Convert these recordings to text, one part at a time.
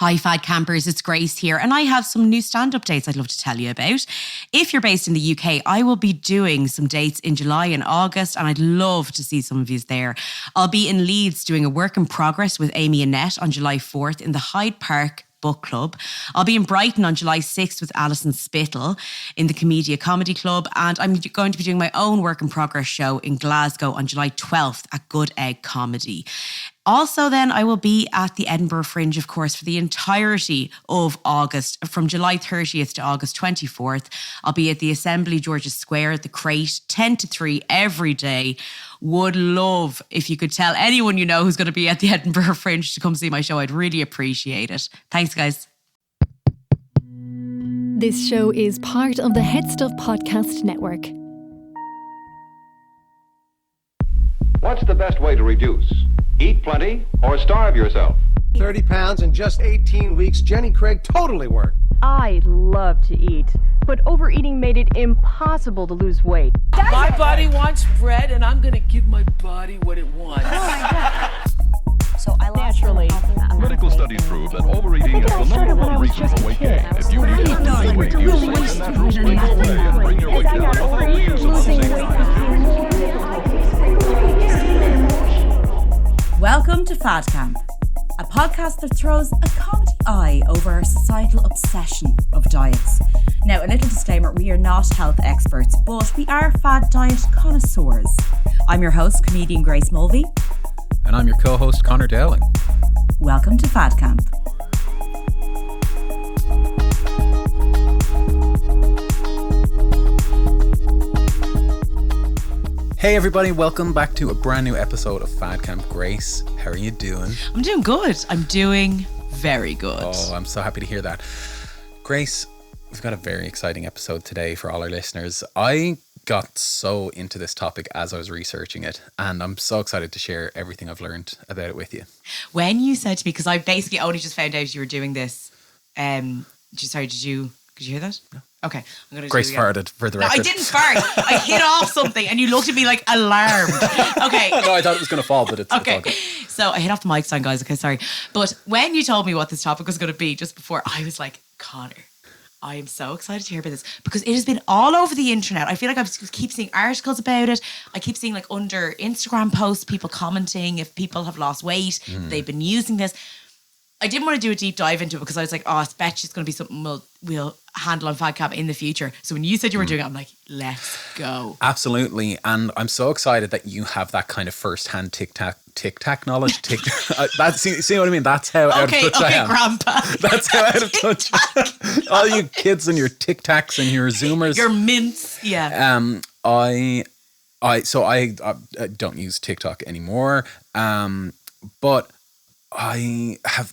Hi Fad Campers, it's Grace here and I have some new stand updates I'd love to tell you about. If you're based in the UK, I will be doing some dates in July and August and I'd love to see some of you there. I'll be in Leeds doing a work in progress with Amy Annette on July 4th in the Hyde Park Book Club. I'll be in Brighton on July 6th with Alison Spittle in the Comedia Comedy Club, and I'm going to be doing my own work in progress show in Glasgow on July 12th at Good Egg Comedy. Also then, I will be at the Edinburgh Fringe, of course, for the entirety of August, from July 30th to August 24th. I'll be at the Assembly George's Square, the Crate, 10 to 3 every day. Would love if you could tell anyone you know who's going to be at the Edinburgh Fringe to come see my show. I'd really appreciate it. Thanks, guys. This show is part of the Head Stuff Podcast Network. What's the best way to reduce? Eat plenty or starve yourself? 30 pounds in just 18 weeks. Jenny Craig totally worked. I love to eat, but overeating made it impossible to lose weight. My body wants bread, and I'm going to give my body what it wants. Oh my God. So I lost Naturally. Medical studies prove that overeating is the number one reason for weight gain. If you need to lose weight, use safe and natural sweet way and bring your weight down without the use of the same Welcome to Fad Camp, a podcast that throws a comedy eye over our societal obsession of diets. Now, a little disclaimer, we are not health experts, but we are fad diet connoisseurs. I'm your host, comedian Grace Mulvey. And I'm your co-host, Conor Dowling. Welcome to Fad Camp. Hey everybody, welcome back to a brand new episode of Fad Camp. Grace, how are you doing? I'm doing good. I'm doing very good. Oh, I'm so happy to hear that. Grace, we've got a very exciting episode today for all our listeners. I got so into this topic as I was researching it, and I'm so excited to share everything I've learned about it with you. When you said to me, because I basically only just found out you were doing this, did you hear that? No. Okay, I'm going to Grace farted for the record. No, I didn't fart. I hit off something and you looked at me like alarmed. Okay. No, I thought it was going to fall, but it's okay. It's all good. So I hit off the mic stand, guys. Okay, sorry. But when you told me what this topic was going to be just before, I was like, Conor, I am so excited to hear about this because it has been all over the internet. I feel like I keep seeing articles about it. I keep seeing like under Instagram posts, people commenting if people have lost weight, they've been using this. I didn't want to do a deep dive into it because I was like, oh, I bet it's going to be something we'll handle on Fad Camp in the future. So when you said you were doing it, I'm like, let's go. Absolutely. And I'm so excited that you have that kind of first-hand tic-tac knowledge. See what I mean? That's how out of touch I am. Grandpa. That's how out of touch. All you kids and your tic-tacs and your Zoomers. Your mints. Yeah. I don't use TikTok anymore. But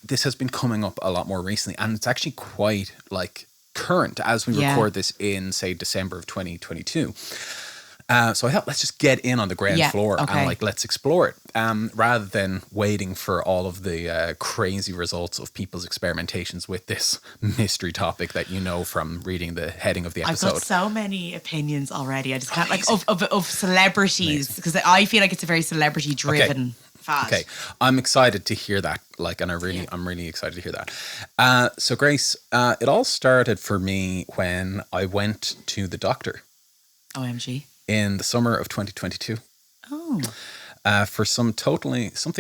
this has been coming up a lot more recently, and it's actually quite like current as we record this in, say, December of 2022. So I thought, let's just get in on the ground floor and let's explore it, rather than waiting for all of the crazy results of people's experimentations with this mystery topic that you know from reading the heading of the episode. I've got so many opinions already. I just can't of celebrities, because I feel like it's a very celebrity driven. Okay, I'm excited to hear that. I'm really excited to hear that. So Grace, it all started for me when I went to the doctor. OMG. In the summer of 2022. Oh. For something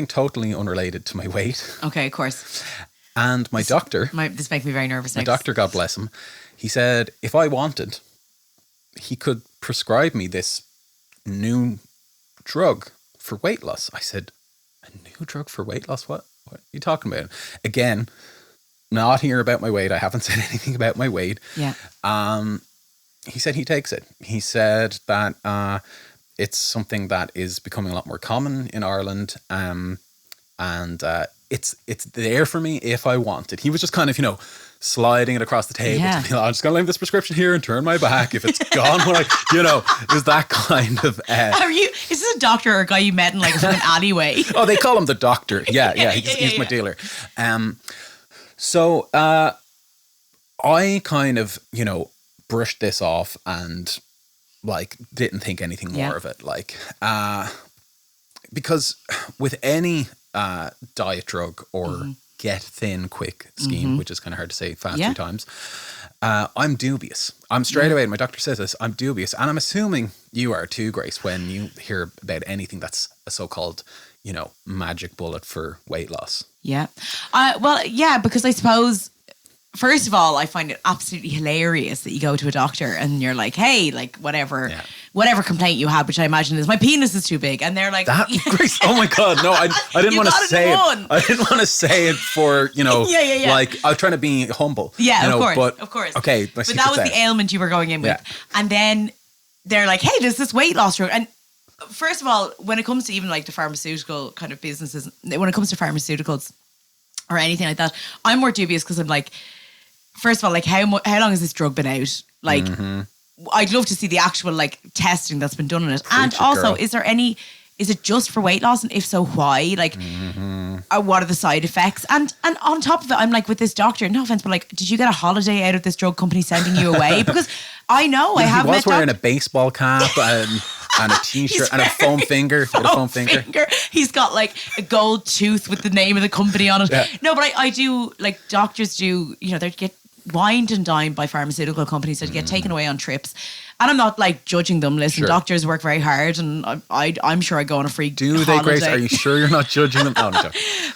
totally unrelated to my weight. Okay, of course. And my doctor. This makes me very nervous. My doctor, God bless him, he said if I wanted, he could prescribe me this new drug for weight loss. I said, a new drug for weight loss? What are you talking about? Again, not here about my weight. I haven't said anything about my weight. Yeah. He said he takes it. He said that it's something that is becoming a lot more common in Ireland. And it's there for me if I want it. He was just kind of, sliding it across the table to me. I'm just going to leave this prescription here and turn my back. If it's gone, it was that kind of... Is this a doctor or a guy you met in like an alleyway? Oh, they call him the doctor. Yeah, he's my dealer. So I kind of, brushed this off and didn't think anything more of it. Because with any diet drug or get thin quick scheme, which is kind of hard to say fast 3 times. I'm dubious. I'm straight away, and my doctor says this, I'm dubious. And I'm assuming you are too, Grace, when you hear about anything that's a so-called, you know, magic bullet for weight loss. Yeah. Well, yeah, because I suppose, first of all, I find it absolutely hilarious that you go to a doctor and you're like, hey, like whatever complaint you have, which I imagine is my penis is too big. And they're like, that, Grace, oh my God, no, I didn't want to say it. I didn't want to say it for, you know, like I was trying to be humble. Yeah, you know, of course. Okay. But that was the ailment you were going in with. Yeah. And then they're like, hey, there's this weight loss drug. And first of all, when it comes to even like the pharmaceutical kind of businesses, when it comes to pharmaceuticals or anything like that, I'm more dubious because I'm like, first of all, like how long has this drug been out? Like, I'd love to see the actual like testing that's been done on it. And also, is it just for weight loss? And if so, why? Like, what are the side effects? And on top of it, I'm like, with this doctor, no offense, but like, did you get a holiday out of this drug company sending you away? Because I know I have. He was wearing a baseball cap and a t-shirt and a foam finger. He's got like a gold tooth with the name of the company on it. Yeah. No, but I do, like, doctors do, you know, they get wined and dined by pharmaceutical companies that get taken away on trips. And I'm not like judging them. Listen, doctors work very hard, and I'm sure I go on a free holiday. They, Grace? Are you sure you're not judging them? No, no.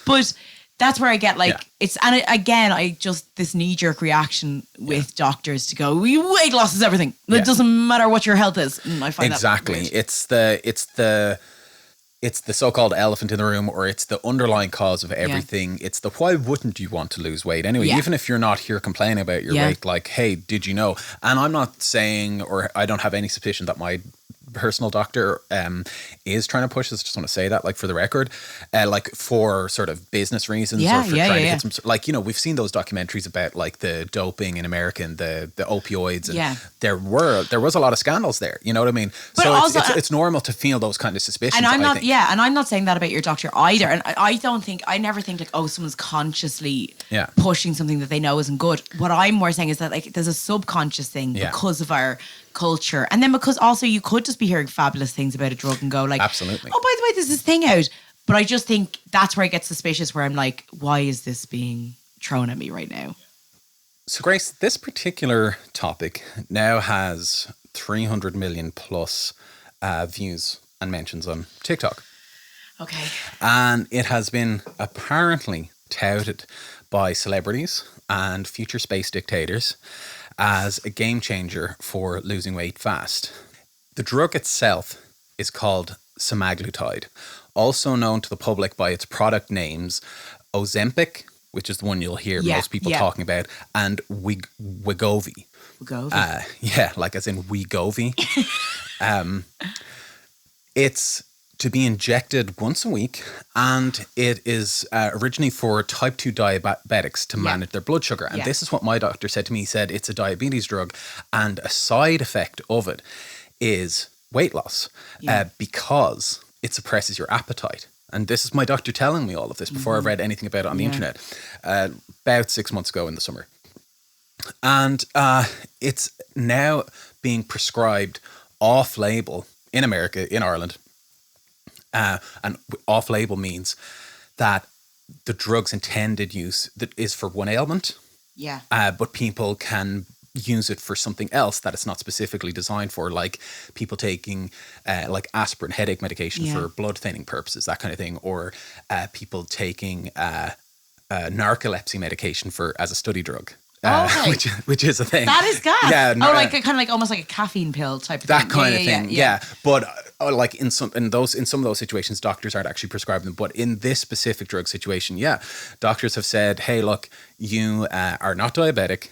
But that's where I get like I just this knee-jerk reaction with doctors to go, weight loss is everything. It doesn't matter what your health is. And I find exactly. That it's the so-called elephant in the room, or it's the underlying cause of everything. It's the why wouldn't you want to lose weight anyway? Even if you're not here complaining about your weight, like, hey, did you know? And I'm not saying, or I don't have any suspicion that my personal doctor is trying to push this. Just want to say that, like, for the record, like for sort of business reasons, or for trying to get some, like, you know, we've seen those documentaries about like the doping in America and the opioids, and there was a lot of scandals there. You know what I mean? But so also, it's normal to feel those kind of suspicions. And I'm not saying that about your doctor either. And I never think like, oh, someone's consciously pushing something that they know isn't good. What I'm more saying is that like there's a subconscious thing because of our culture, and then because also you could just be hearing fabulous things about a drug and go like, absolutely, oh, by the way, there's this thing out. But I just think that's where I get suspicious, where I'm like, why is this being thrown at me right now? So Grace, this particular topic now has 300 million plus views and mentions on TikTok. Okay. And it has been apparently touted by celebrities and future space dictators as a game changer for losing weight fast. The drug itself is called semaglutide, also known to the public by its product names Ozempic, which is the one you'll hear most people talking about, and Wegovy. Wegovy? Like as in Wegovy. It's to be injected once a week, and it is originally for type 2 diabetics to manage their blood sugar. And this is what my doctor said to me. He said it's a diabetes drug, and a side effect of it is weight loss because it suppresses your appetite. And this is my doctor telling me all of this before I've read anything about it on the internet, about 6 months ago in the summer. And it's now being prescribed off-label in America, in Ireland. And off-label means that the drug's intended use that is for one ailment, but people can use it for something else that it's not specifically designed for, like people taking like aspirin headache medication for blood thinning purposes, that kind of thing, or people taking narcolepsy medication as a study drug. Which is a thing. That is gas. Yeah. Like kind of like almost like a caffeine pill type of thing. That kind of thing. Yeah. But like in some of those situations, doctors aren't actually prescribing them. But in this specific drug situation, doctors have said, hey, look, you are not diabetic,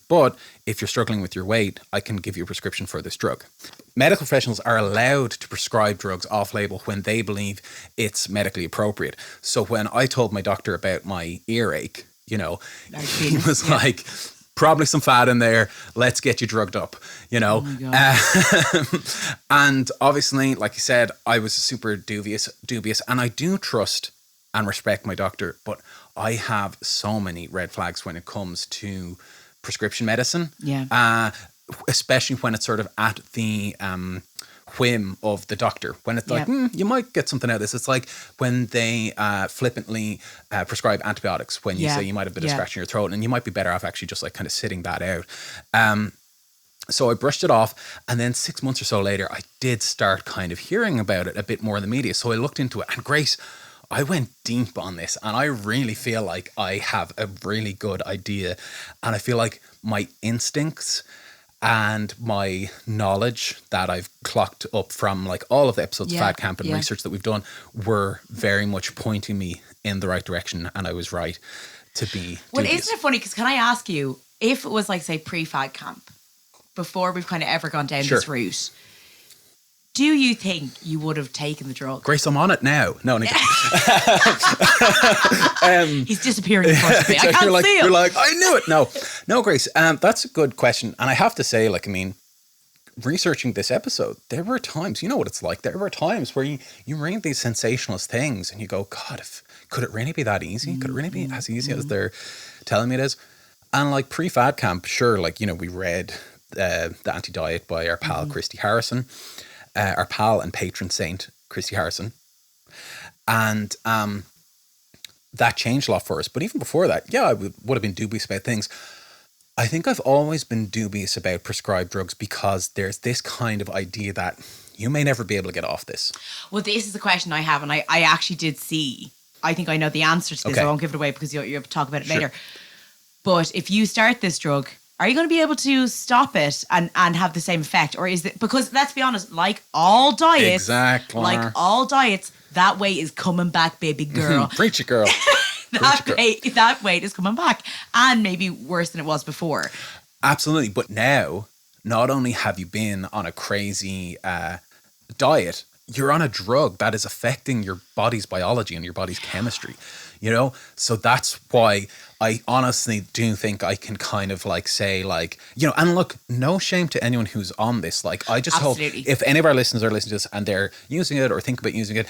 but if you're struggling with your weight, I can give you a prescription for this drug. Medical professionals are allowed to prescribe drugs off-label when they believe it's medically appropriate. So when I told my doctor about my earache, you know, he was like, probably some fat in there. Let's get you drugged up, you know. Oh and obviously, like you said, I was super dubious. And I do trust and respect my doctor, but I have so many red flags when it comes to prescription medicine. Yeah. Especially when it's sort of at the whim of the doctor. When it's like, you might get something out of this. It's like when they flippantly prescribe antibiotics when you say you might have a bit of scratch in your throat, and you might be better off actually just like kind of sitting that out. So I brushed it off, and then 6 months or so later, I did start kind of hearing about it a bit more in the media. So I looked into it, and Grace, I went deep on this, and I really feel like I have a really good idea, and I feel like my instincts and my knowledge that I've clocked up from like all of the episodes of Fat Camp and research that we've done were very much pointing me in the right direction, and I was right to be Well, dubious. isn't it funny? Because can I ask you, if it was like, say, pre-Fat Camp, before we've kind of ever gone down this route, do you think you would have taken the drug? Grace, I'm on it now. No. He's disappearing in front of me. I can't see him. You're like, I knew it. No, Grace. That's a good question. And I have to say, like, I mean, researching this episode, there were times, you know what it's like. There were times where you read these sensationalist things and you go, God, could it really be that easy? Could it really be as easy as they're telling me it is? And like pre-Fat Camp, sure, like, you know, we read the Anti-Diet by our pal Christy Harrison, our pal and patron saint Christy Harrison, and that changed a lot for us. But even before that, I would have been dubious about things. I think I've always been dubious about prescribed drugs because there's this kind of idea that you may never be able to get off this. Well, this is the question I have, and I actually did see. I think I know the answer to this. Okay. I won't give it away because you'll talk about it later. But if you start this drug, are you going to be able to stop it and have the same effect? Or is it, because let's be honest, like all diets, that weight is coming back, baby girl. Preach it, girl. That weight is coming back, and maybe worse than it was before. Absolutely. But now, not only have you been on a crazy diet, you're on a drug that is affecting your body's biology and your body's chemistry, you know? So that's why I honestly do think I can kind of like say like, you know, and look, no shame to anyone who's on this. Like, I just hope if any of our listeners are listening to this and they're using it or think about using it,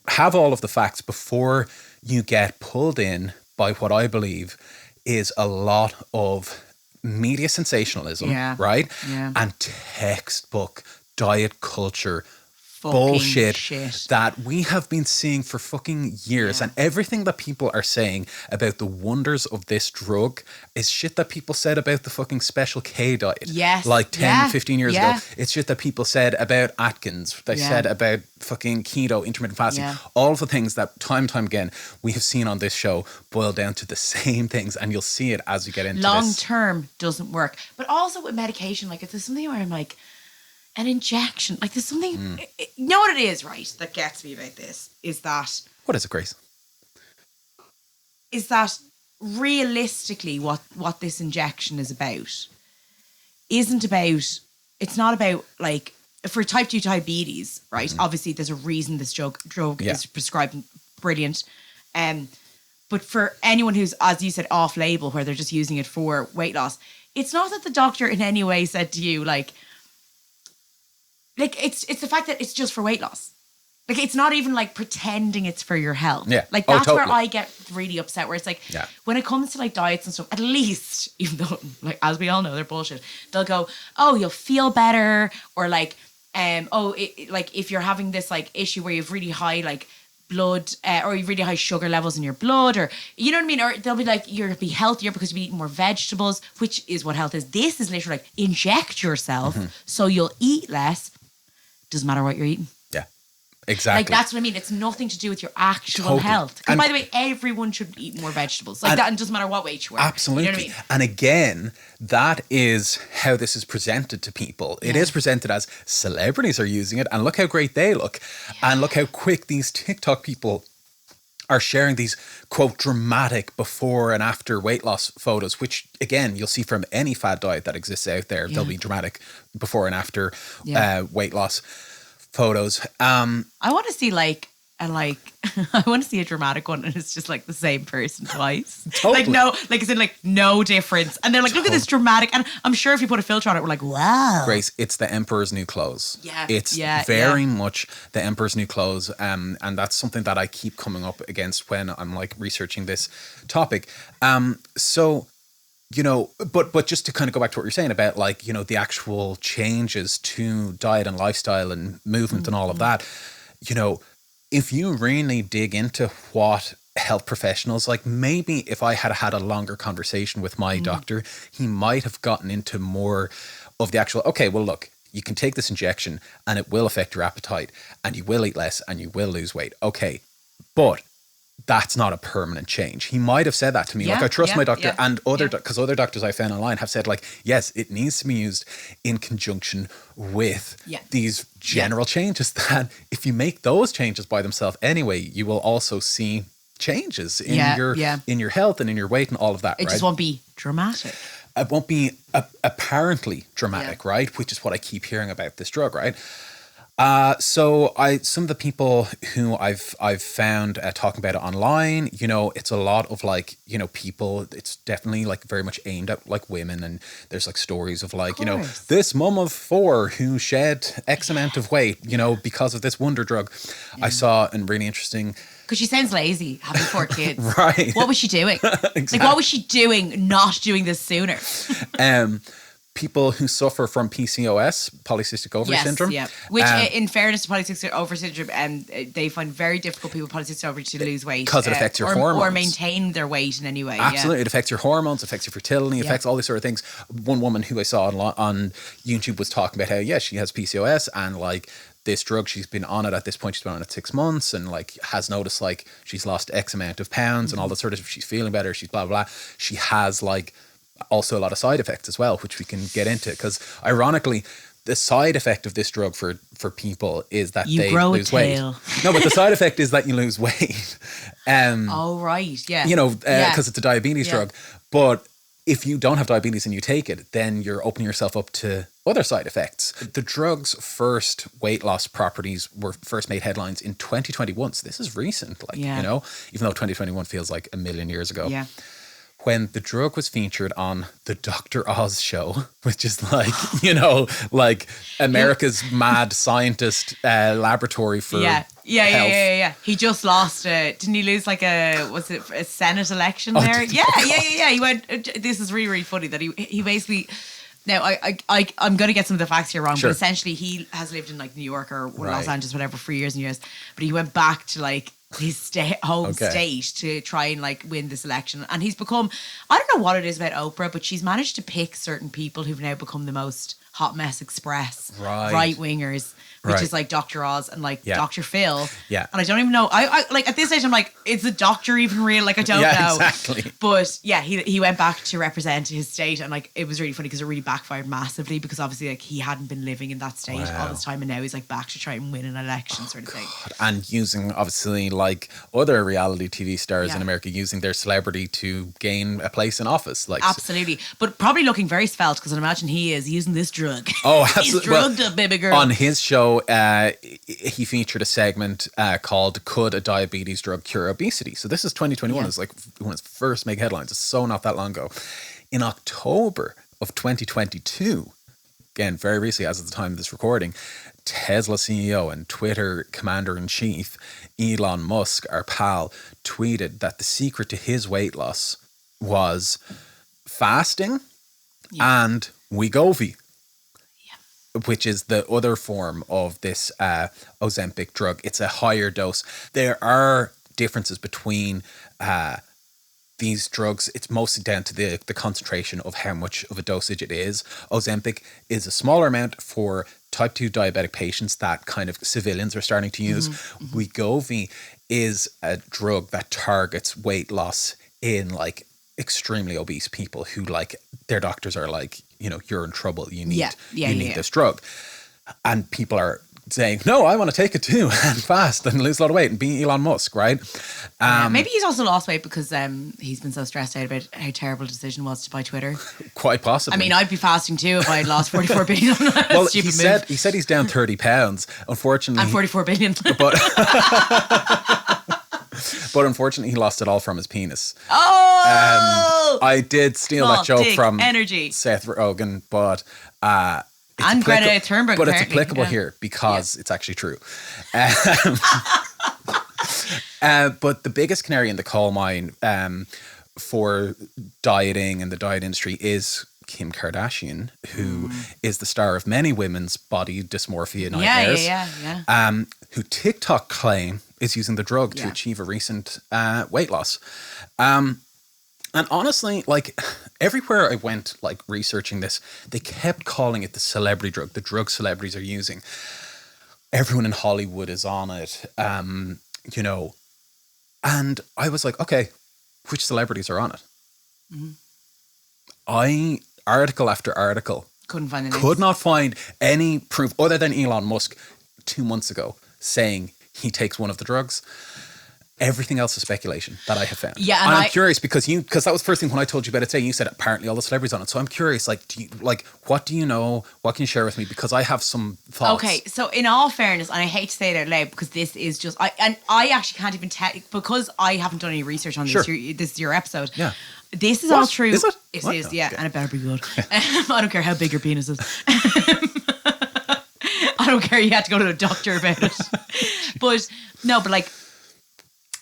have all of the facts before you get pulled in by what I believe is a lot of media sensationalism, right? Yeah. And textbook diet culture Fucking bullshit shit. that we have been seeing for fucking years. And everything that people are saying about the wonders of this drug is shit that people said about the fucking Special K diet. Yes. Like 10, 15 years ago. Yeah. It's shit that people said about Atkins. They said about fucking keto, intermittent fasting. Yeah. All of the things that time and time again we have seen on this show boil down to the same things. And you'll see it as you get into Long this. term doesn't work. But also with medication, like if there's something where I'm like, an injection, like there's something, you know what it is, right, that gets me about this is that... What is it, Grace? Is that realistically what this injection is about isn't about, it's not about like, for type 2 diabetes, right, obviously there's a reason this drug is prescribed, brilliant. But for anyone who's, as you said, off-label, where they're just using it for weight loss, it's not that the doctor in any way said to you, like it's the fact that it's just for weight loss. Like, it's not even like pretending it's for your health. Yeah. Like, that's totally. where I get really upset, where it's like, when it comes to like diets and stuff, at least, even though, like, as we all know, they're bullshit, they'll go, oh, you'll feel better, or like, like if you're having this like issue where you have really high like blood or really high sugar levels in your blood, or you know what I mean, or they'll be like, you'll be healthier because you'll be eating more vegetables, which is what health is. This is literally like, inject yourself so you'll eat less. Doesn't matter what you're eating. Yeah, exactly. Like, that's what I mean. It's nothing to do with your actual health. And by the way, everyone should eat more vegetables. Like, that, and it doesn't matter what weight you are. Absolutely. You know what I mean? And again, that is how this is presented to people. It is presented as celebrities are using it, and look how great they look. And look how quick these TikTok people are sharing these, quote, dramatic before and after weight loss photos, which, again, you'll see from any fad diet that exists out there. There'll be dramatic before and after weight loss photos. I want to see I want to see a dramatic one, and it's just like the same person twice. Totally. It's in like no difference. And they're like, look at this dramatic. And I'm sure if you put a filter on it, we're like, wow. Grace, it's the Emperor's New Clothes. Yeah. It's very much the Emperor's New Clothes. And that's something that I keep coming up against when I'm like researching this topic. So you know, but just to kind of go back to what you're saying about like, you know, the actual changes to diet and lifestyle and movement and all of that, you know, if you really dig into what health professionals, like maybe if I had had a longer conversation with my doctor, he might have gotten into more of the actual, okay, well, look, you can take this injection and it will affect your appetite and you will eat less and you will lose weight. Okay. But that's not a permanent change. He might have said that to me. Like I trust my doctor and because other doctors I found online have said like, yes, it needs to be used in conjunction with these general changes that if you make those changes by themselves anyway, you will also see changes in your health and in your weight and all of that. It just won't be dramatic. It won't be apparently dramatic, right? Which is what I keep hearing about this drug, right? So some of the people who I've found talking about it online, you know, it's a lot of like, you know, people, it's definitely like very much aimed at like women. And there's like stories of like, you know, this mum of 4 who shed X amount of weight, you know, because of this wonder drug. I saw a really interesting... Because she sounds lazy, having 4 kids. Right. What was she doing? Exactly. Like, what was she doing not doing this sooner? People who suffer from PCOS, polycystic ovary syndrome. Yeah. Which, in fairness to polycystic ovary syndrome, they find very difficult people with polycystic ovary to lose weight. Because it affects your hormones. Or maintain their weight in any way. Absolutely. It affects your hormones, affects your fertility, affects all these sort of things. One woman who I saw on YouTube was talking about how, she has PCOS and like this drug, she's been on it at this point, she's been on it 6 months and like has noticed like she's lost X amount of pounds and all that sort of, she's feeling better, she's blah, blah, blah. She has like also a lot of side effects as well, which we can get into because ironically, the side effect of this drug for people is that they lose weight. No, but the side effect is that you lose weight. Oh, right. Yeah. You know, because it's a diabetes drug. But if you don't have diabetes and you take it, then you're opening yourself up to other side effects. The drug's first weight loss properties were first made headlines in 2021. So this is recent, like, you know, even though 2021 feels like a million years ago. Yeah. When the drug was featured on the Dr. Oz show, which is like, you know, like America's mad scientist laboratory for health. Yeah. He just lost didn't he lose like a Senate election there? Yeah. He went, this is really, really funny that he basically... Now, I'm going to get some of the facts here wrong, but essentially he has lived in like New York or Los Angeles, whatever, for years and years. But he went back to like his home state to try and like win this election. And he's become, I don't know what it is about Oprah, but she's managed to pick certain people who've now become the most hot mess express right-wingers. Which is like Dr. Oz and like Dr. Phil. Yeah. And I don't even know. I like at this stage I'm like, is the doctor even real? Like I don't know. Exactly. But yeah, he went back to represent his state and like it was really funny because it really backfired massively because obviously like he hadn't been living in that state all this time and now he's like back to try and win an election sort of thing. And using obviously like other reality TV stars in America using their celebrity to gain a place in office. Like absolutely. But probably looking very svelte because I imagine he is using this drug. Oh, absolutely. He's drugged up, baby girl. On his show, he featured a segment called "Could a Diabetes Drug Cure Obesity?" So this is 2021. It's like when it's first made headlines. It's so not that long ago. In October of 2022, again very recently, as of the time of this recording, Tesla CEO and Twitter commander-in-chief Elon Musk, our pal, tweeted that the secret to his weight loss was fasting and Wegovy, which is the other form of this Ozempic drug. It's a higher dose. There are differences between these drugs. It's mostly down to the concentration of how much of a dosage it is. Ozempic is a smaller amount for type 2 diabetic patients that kind of civilians are starting to use. Wegovy is a drug that targets weight loss in like extremely obese people who like their doctors are like, you know, you're in trouble. You need this drug. And people are saying, no, I want to take it too and fast and lose a lot of weight and be Elon Musk, right? Maybe he's also lost weight because he's been so stressed out about how terrible the decision was to buy Twitter. Quite possibly. I mean, I'd be fasting too if I had lost 44 billion. Well, he said he's down 30 pounds. Unfortunately. And 44 billion. But unfortunately, he lost it all from his penis. Oh! I did steal that joke from energy. Seth Rogen, but and Greta Thunberg. But it's applicable here because it's actually true. But the biggest canary in the coal mine for dieting and the diet industry is Kim Kardashian, who is the star of many women's body dysmorphia nightmares. Who TikTok claim is using the drug to achieve a recent weight loss. And honestly, like everywhere I went, like researching this, they kept calling it the celebrity drug, the drug celebrities are using. Everyone in Hollywood is on it, you know. And I was like, okay, which celebrities are on it? Article after article, could not find any proof other than Elon Musk 2 months ago saying he takes one of the drugs. Everything else is speculation that I have found. Yeah, and I'm curious because that was the first thing when I told you about it today. You said apparently all the celebrities on it. So I'm curious, like, what do you know? What can you share with me? Because I have some thoughts. Okay, so in all fairness, and I hate to say it out loud because this is just I actually can't even tell because I haven't done any research on this. Sure. This is your episode. Yeah. This is all true. Is it? It is, yeah, okay. And it better be good. I don't care how big your penis is. I don't care. You had to go to a doctor about it. But like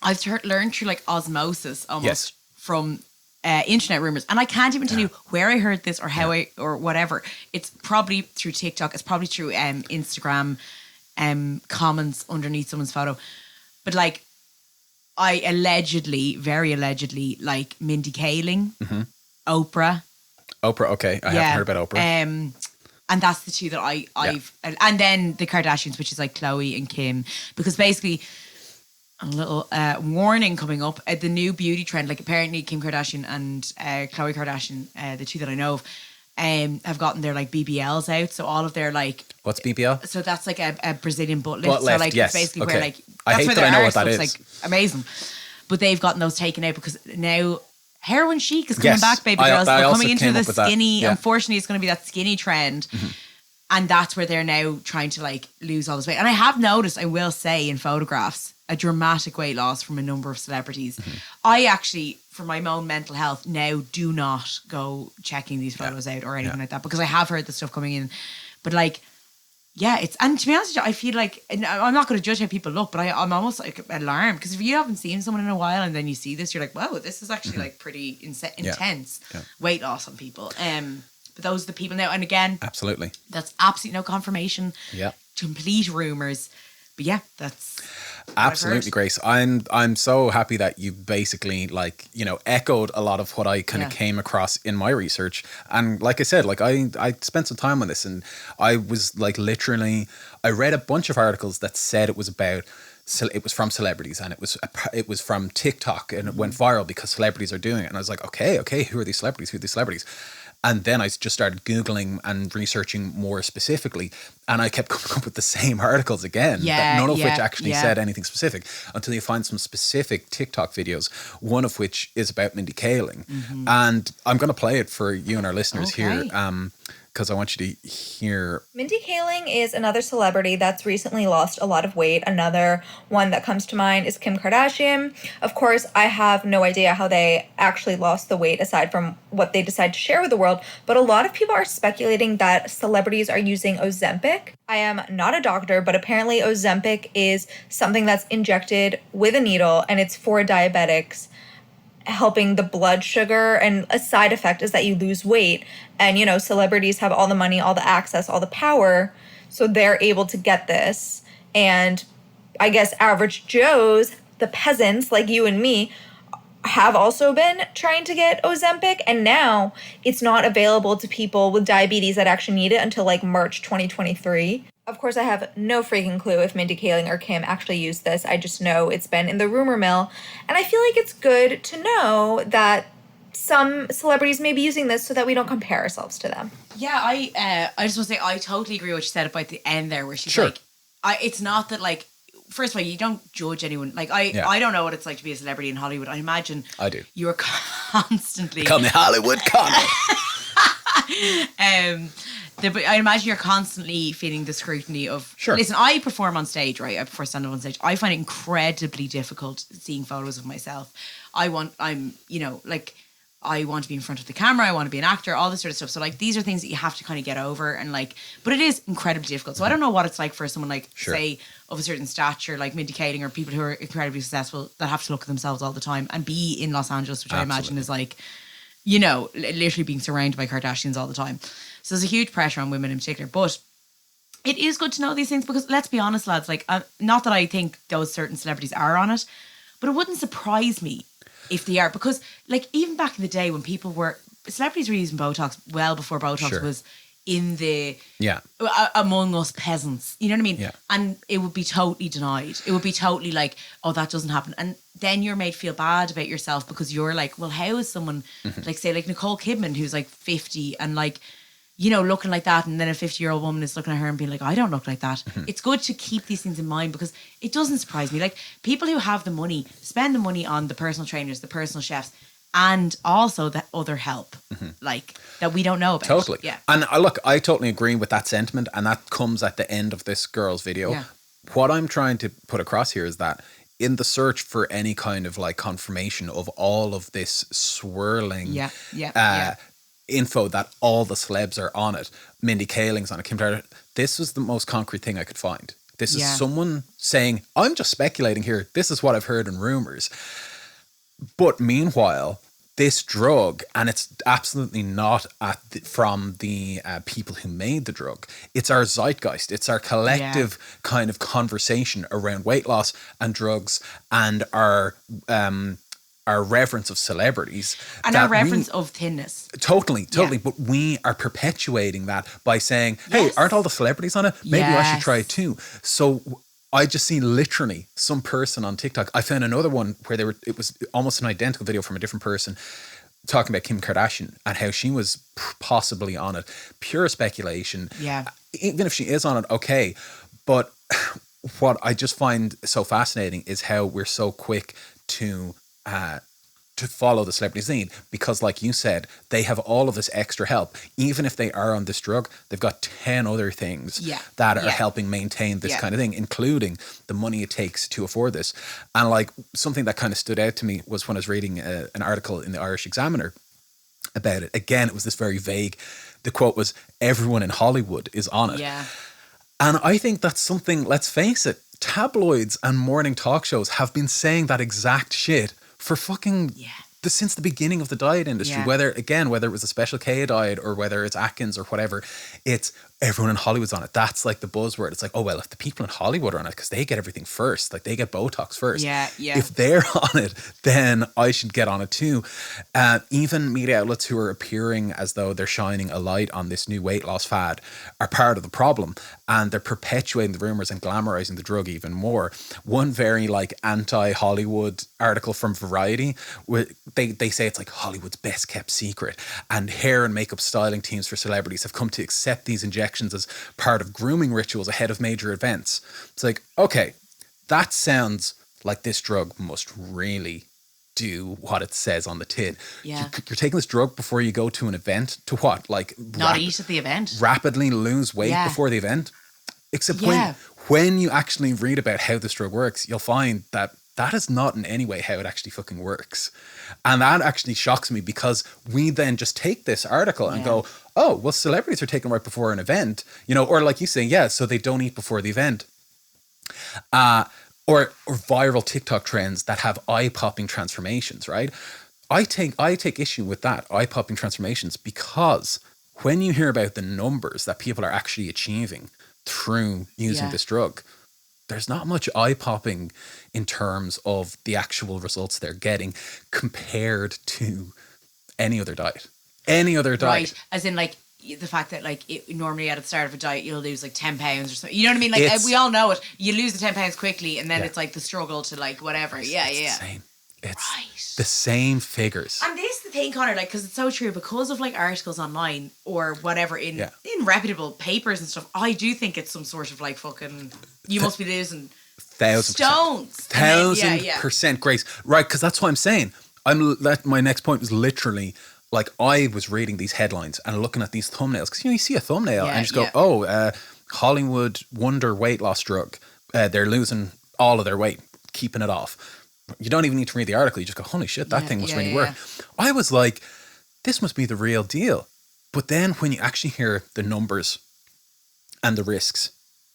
I've learned through like osmosis almost from internet rumors, and I can't even tell you where I heard this or how or whatever. It's probably through TikTok. It's probably through Instagram comments underneath someone's photo. But like, I very allegedly, like Mindy Kaling, Oprah. Oprah, okay. I haven't heard about Oprah. And that's the two that I've... And then the Kardashians, which is like Khloe and Kim. Because basically, a little warning coming up. The new beauty trend, like apparently Kim Kardashian and Khloe Kardashian, the two that I know of, have gotten their like BBLs out. So all of their like... What's BBL? So that's like a Brazilian butt lift. So like it's basically where like... I hate that I know what that is. Like amazing. But they've gotten those taken out because now heroin chic is coming back, baby girls. They're coming into the skinny. Unfortunately, it's going to be that skinny trend. And that's where they're now trying to like lose all this weight. And I have noticed, I will say in photographs, a dramatic weight loss from a number of celebrities. I actually, for my own mental health, now do not go checking these photos out or anything like that because I have heard the stuff coming in. But like, yeah, and to be honest with you, I feel like, and I'm not going to judge how people look, but I'm almost like alarmed because if you haven't seen someone in a while and then you see this, you're like, wow, this is actually like pretty intense weight loss on people. But those are the people now. And again, absolutely, that's absolutely no confirmation. Yeah. Complete rumors. But yeah, that's absolutely, Grace. I'm so happy that you basically like, you know, echoed a lot of what I kind of came across in my research. And like I said, like I spent some time on this and I was like literally, I read a bunch of articles that said it was from celebrities and it was from TikTok and it went viral because celebrities are doing it. And I was like, okay, who are these celebrities? And then I just started Googling and researching more specifically. And I kept coming up with the same articles again, none of which actually said anything specific until you find some specific TikTok videos, one of which is about Mindy Kaling. And I'm going to play it for you and our listeners here because I want you to hear. Mindy Kaling is another celebrity that's recently lost a lot of weight. Another one that comes to mind is Kim Kardashian. Of course, I have no idea how they actually lost the weight aside from what they decide to share with the world. But a lot of people are speculating that celebrities are using Ozempic. I am not a doctor, but apparently Ozempic is something that's injected with a needle and it's for diabetics, helping the blood sugar, and a side effect is that you lose weight. And, you know, celebrities have all the money, all the access, all the power, so they're able to get this. And I guess average Joes, the peasants like you and me, have also been trying to get Ozempic, and now it's not available to people with diabetes that actually need it until like March 2023. Of course, I have no freaking clue if Mindy Kaling or Kim actually used this. I just know it's been in the rumor mill. And I feel like it's good to know that some celebrities may be using this so that we don't compare ourselves to them. Yeah, I just want to say I totally agree with what you said about the end there where she's like, it's not that like, first of all, you don't judge anyone. Like I don't know what it's like to be a celebrity in Hollywood. I imagine I do. You're constantly... Call me Hollywood Conor. I imagine you're constantly feeling the scrutiny of... Listen, I perform on stage, right? I perform stand-up on stage. I find it incredibly difficult seeing photos of myself. I'm, you know, like... I want to be in front of the camera, I want to be an actor, all this sort of stuff. So like these are things that you have to kind of get over, and like, but it is incredibly difficult. So I don't know what it's like for someone like, say, of a certain stature, like Mindy Kaling, or people who are incredibly successful that have to look at themselves all the time and be in Los Angeles, which I imagine is like, you know, literally being surrounded by Kardashians all the time. So there's a huge pressure on women in particular, but it is good to know these things because let's be honest, lads, like, not that I think those certain celebrities are on it, but it wouldn't surprise me if they are, because like even back in the day when celebrities were using Botox well before Botox was in the among us peasants, you know what I mean? And it would be totally denied. It would be totally like, oh, that doesn't happen. And then you're made feel bad about yourself because you're like, well, how is someone like, say, like Nicole Kidman, who's like 50 and like, you know, looking like that, and then a 50-year-old woman is looking at her and being like, I don't look like that. It's good to keep these things in mind because it doesn't surprise me. Like, people who have the money spend the money on the personal trainers, the personal chefs, and also the other help, like, that we don't know about. Totally. Yeah. And I totally agree with that sentiment, and that comes at the end of this girl's video. Yeah. What I'm trying to put across here is that in the search for any kind of like confirmation of all of this swirling info that all the celebs are on it, Mindy Kaling's on it, Kim Kardashian, this was the most concrete thing I could find. This is someone saying, I'm just speculating here. This is what I've heard in rumors. But meanwhile, this drug, and it's absolutely not from the people who made the drug. It's our zeitgeist. It's our collective kind of conversation around weight loss and drugs, and our reverence of celebrities. And our reverence of thinness. Totally. But we are perpetuating that by saying, hey, aren't all the celebrities on it? Maybe I should try it too. So I just seen literally some person on TikTok. I found another one where it was almost an identical video from a different person talking about Kim Kardashian and how she was possibly on it. Pure speculation. Yeah. Even if she is on it, okay. But what I just find so fascinating is how we're so quick to follow the celebrities' lead, because like you said, they have all of this extra help. Even if they are on this drug, they've got 10 other things that are helping maintain this kind of thing, including the money it takes to afford this. And like something that kind of stood out to me was when I was reading an article in the Irish Examiner about it. Again, it was this very vague. The quote was, everyone in Hollywood is on it. Yeah. And I think that's something, let's face it, tabloids and morning talk shows have been saying that exact shit for fucking since the beginning of the diet industry. Whether it was a Special K diet or whether it's Atkins or whatever, it's everyone in Hollywood's on it. That's like the buzzword. It's like, oh well, if the people in Hollywood are on it, because they get everything first, like they get Botox first. If they're on it, then I should get on it too. Even media outlets who are appearing as though they're shining a light on this new weight loss fad are part of the problem, and they're perpetuating the rumors and glamorizing the drug even more. One very like anti-Hollywood article from Variety, where they say it's like Hollywood's best kept secret, and hair and makeup styling teams for celebrities have come to accept these injections as part of grooming rituals ahead of major events. It's like, okay, that sounds like this drug must really do what it says on the tin. Yeah. You're taking this drug before you go to an event to what? Like not eat at the event. Rapidly lose weight before the event. Except when you actually read about how this drug works, you'll find that is not in any way how it actually fucking works. And that actually shocks me, because we then just take this article and go, oh, well, celebrities are taken right before an event, you know, or like you say, so they don't eat before the event. Or viral TikTok trends that have eye-popping transformations, right? I take issue with that, eye-popping transformations, because when you hear about the numbers that people are actually achieving through using this drug, there's not much eye-popping in terms of the actual results they're getting compared to any other diet. Right, as in like the fact that like normally at the start of a diet you'll lose like 10 pounds or something. You know what I mean? Like we all know it. You lose the 10 pounds quickly, and then it's like the struggle to like whatever. It's the same. It's the same figures. And this is the thing, Conor, like, because it's so true, because of like articles online or whatever in reputable papers and stuff, I do think it's some sort of like fucking, you must be losing 1,000% Grace. Right, because that's what I'm saying. My next point was literally, like, I was reading these headlines and looking at these thumbnails, because you see a thumbnail and you just go, Hollywood wonder weight loss drug. They're losing all of their weight, keeping it off. You don't even need to read the article. You just go, holy shit, that thing must really work. I was like, this must be the real deal. But then when you actually hear the numbers and the risks,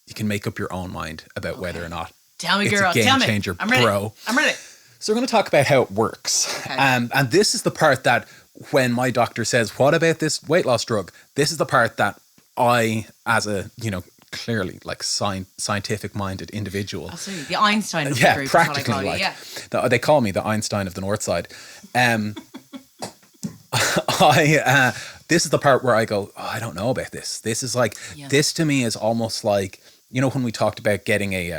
you can make up your own mind about whether or not Tell me, it's girl. a game Tell me. changer, I'm ready. bro. I'm ready. So we're going to talk about how it works. Okay. And this is the part that when my doctor says, what about this weight loss drug? This is the part that I, as a, clearly like scientific minded individual. Absolutely. The Einstein of the Yeah, group. practically like. They call me the Einstein of the North Side. This is the part where I go, I don't know about this. This is like, this to me is almost like, when we talked about getting a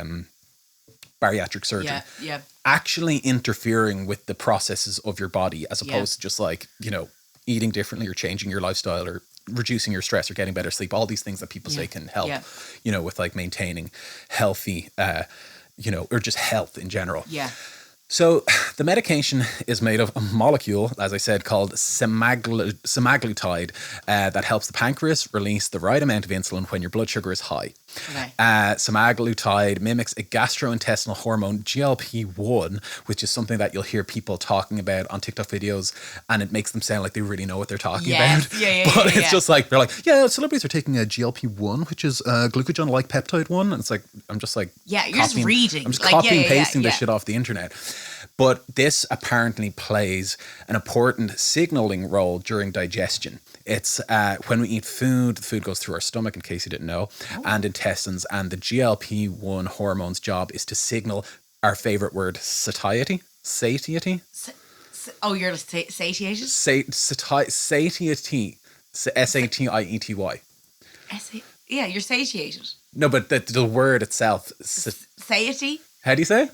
bariatric surgery. Yeah. Actually interfering with the processes of your body as opposed to just like, eating differently or changing your lifestyle or reducing your stress or getting better sleep. All these things that people say can help, with like maintaining healthy, or just health in general. Yeah. So the medication is made of a molecule, as I said, called semaglutide that helps the pancreas release the right amount of insulin when your blood sugar is high. Okay. Semaglutide mimics a gastrointestinal hormone, GLP-1, which is something that you'll hear people talking about on TikTok videos, and it makes them sound like they really know what they're talking about. But it's just like, they're like, celebrities are taking a GLP-1, which is a glucagon-like peptide one. And it's like, I'm just like, you're just reading. I'm just copying and pasting this shit off the internet. But this apparently plays an important signaling role during digestion. It's when we eat food, the food goes through our stomach, in case you didn't know, and intestines. And the GLP-1 hormone's job is to signal our favorite word, satiety. Satiety? You're satiated? Satiety. S-A-T-I-E-T-Y. Yeah, you're satiated. No, but the word itself. Satiety? How do you say?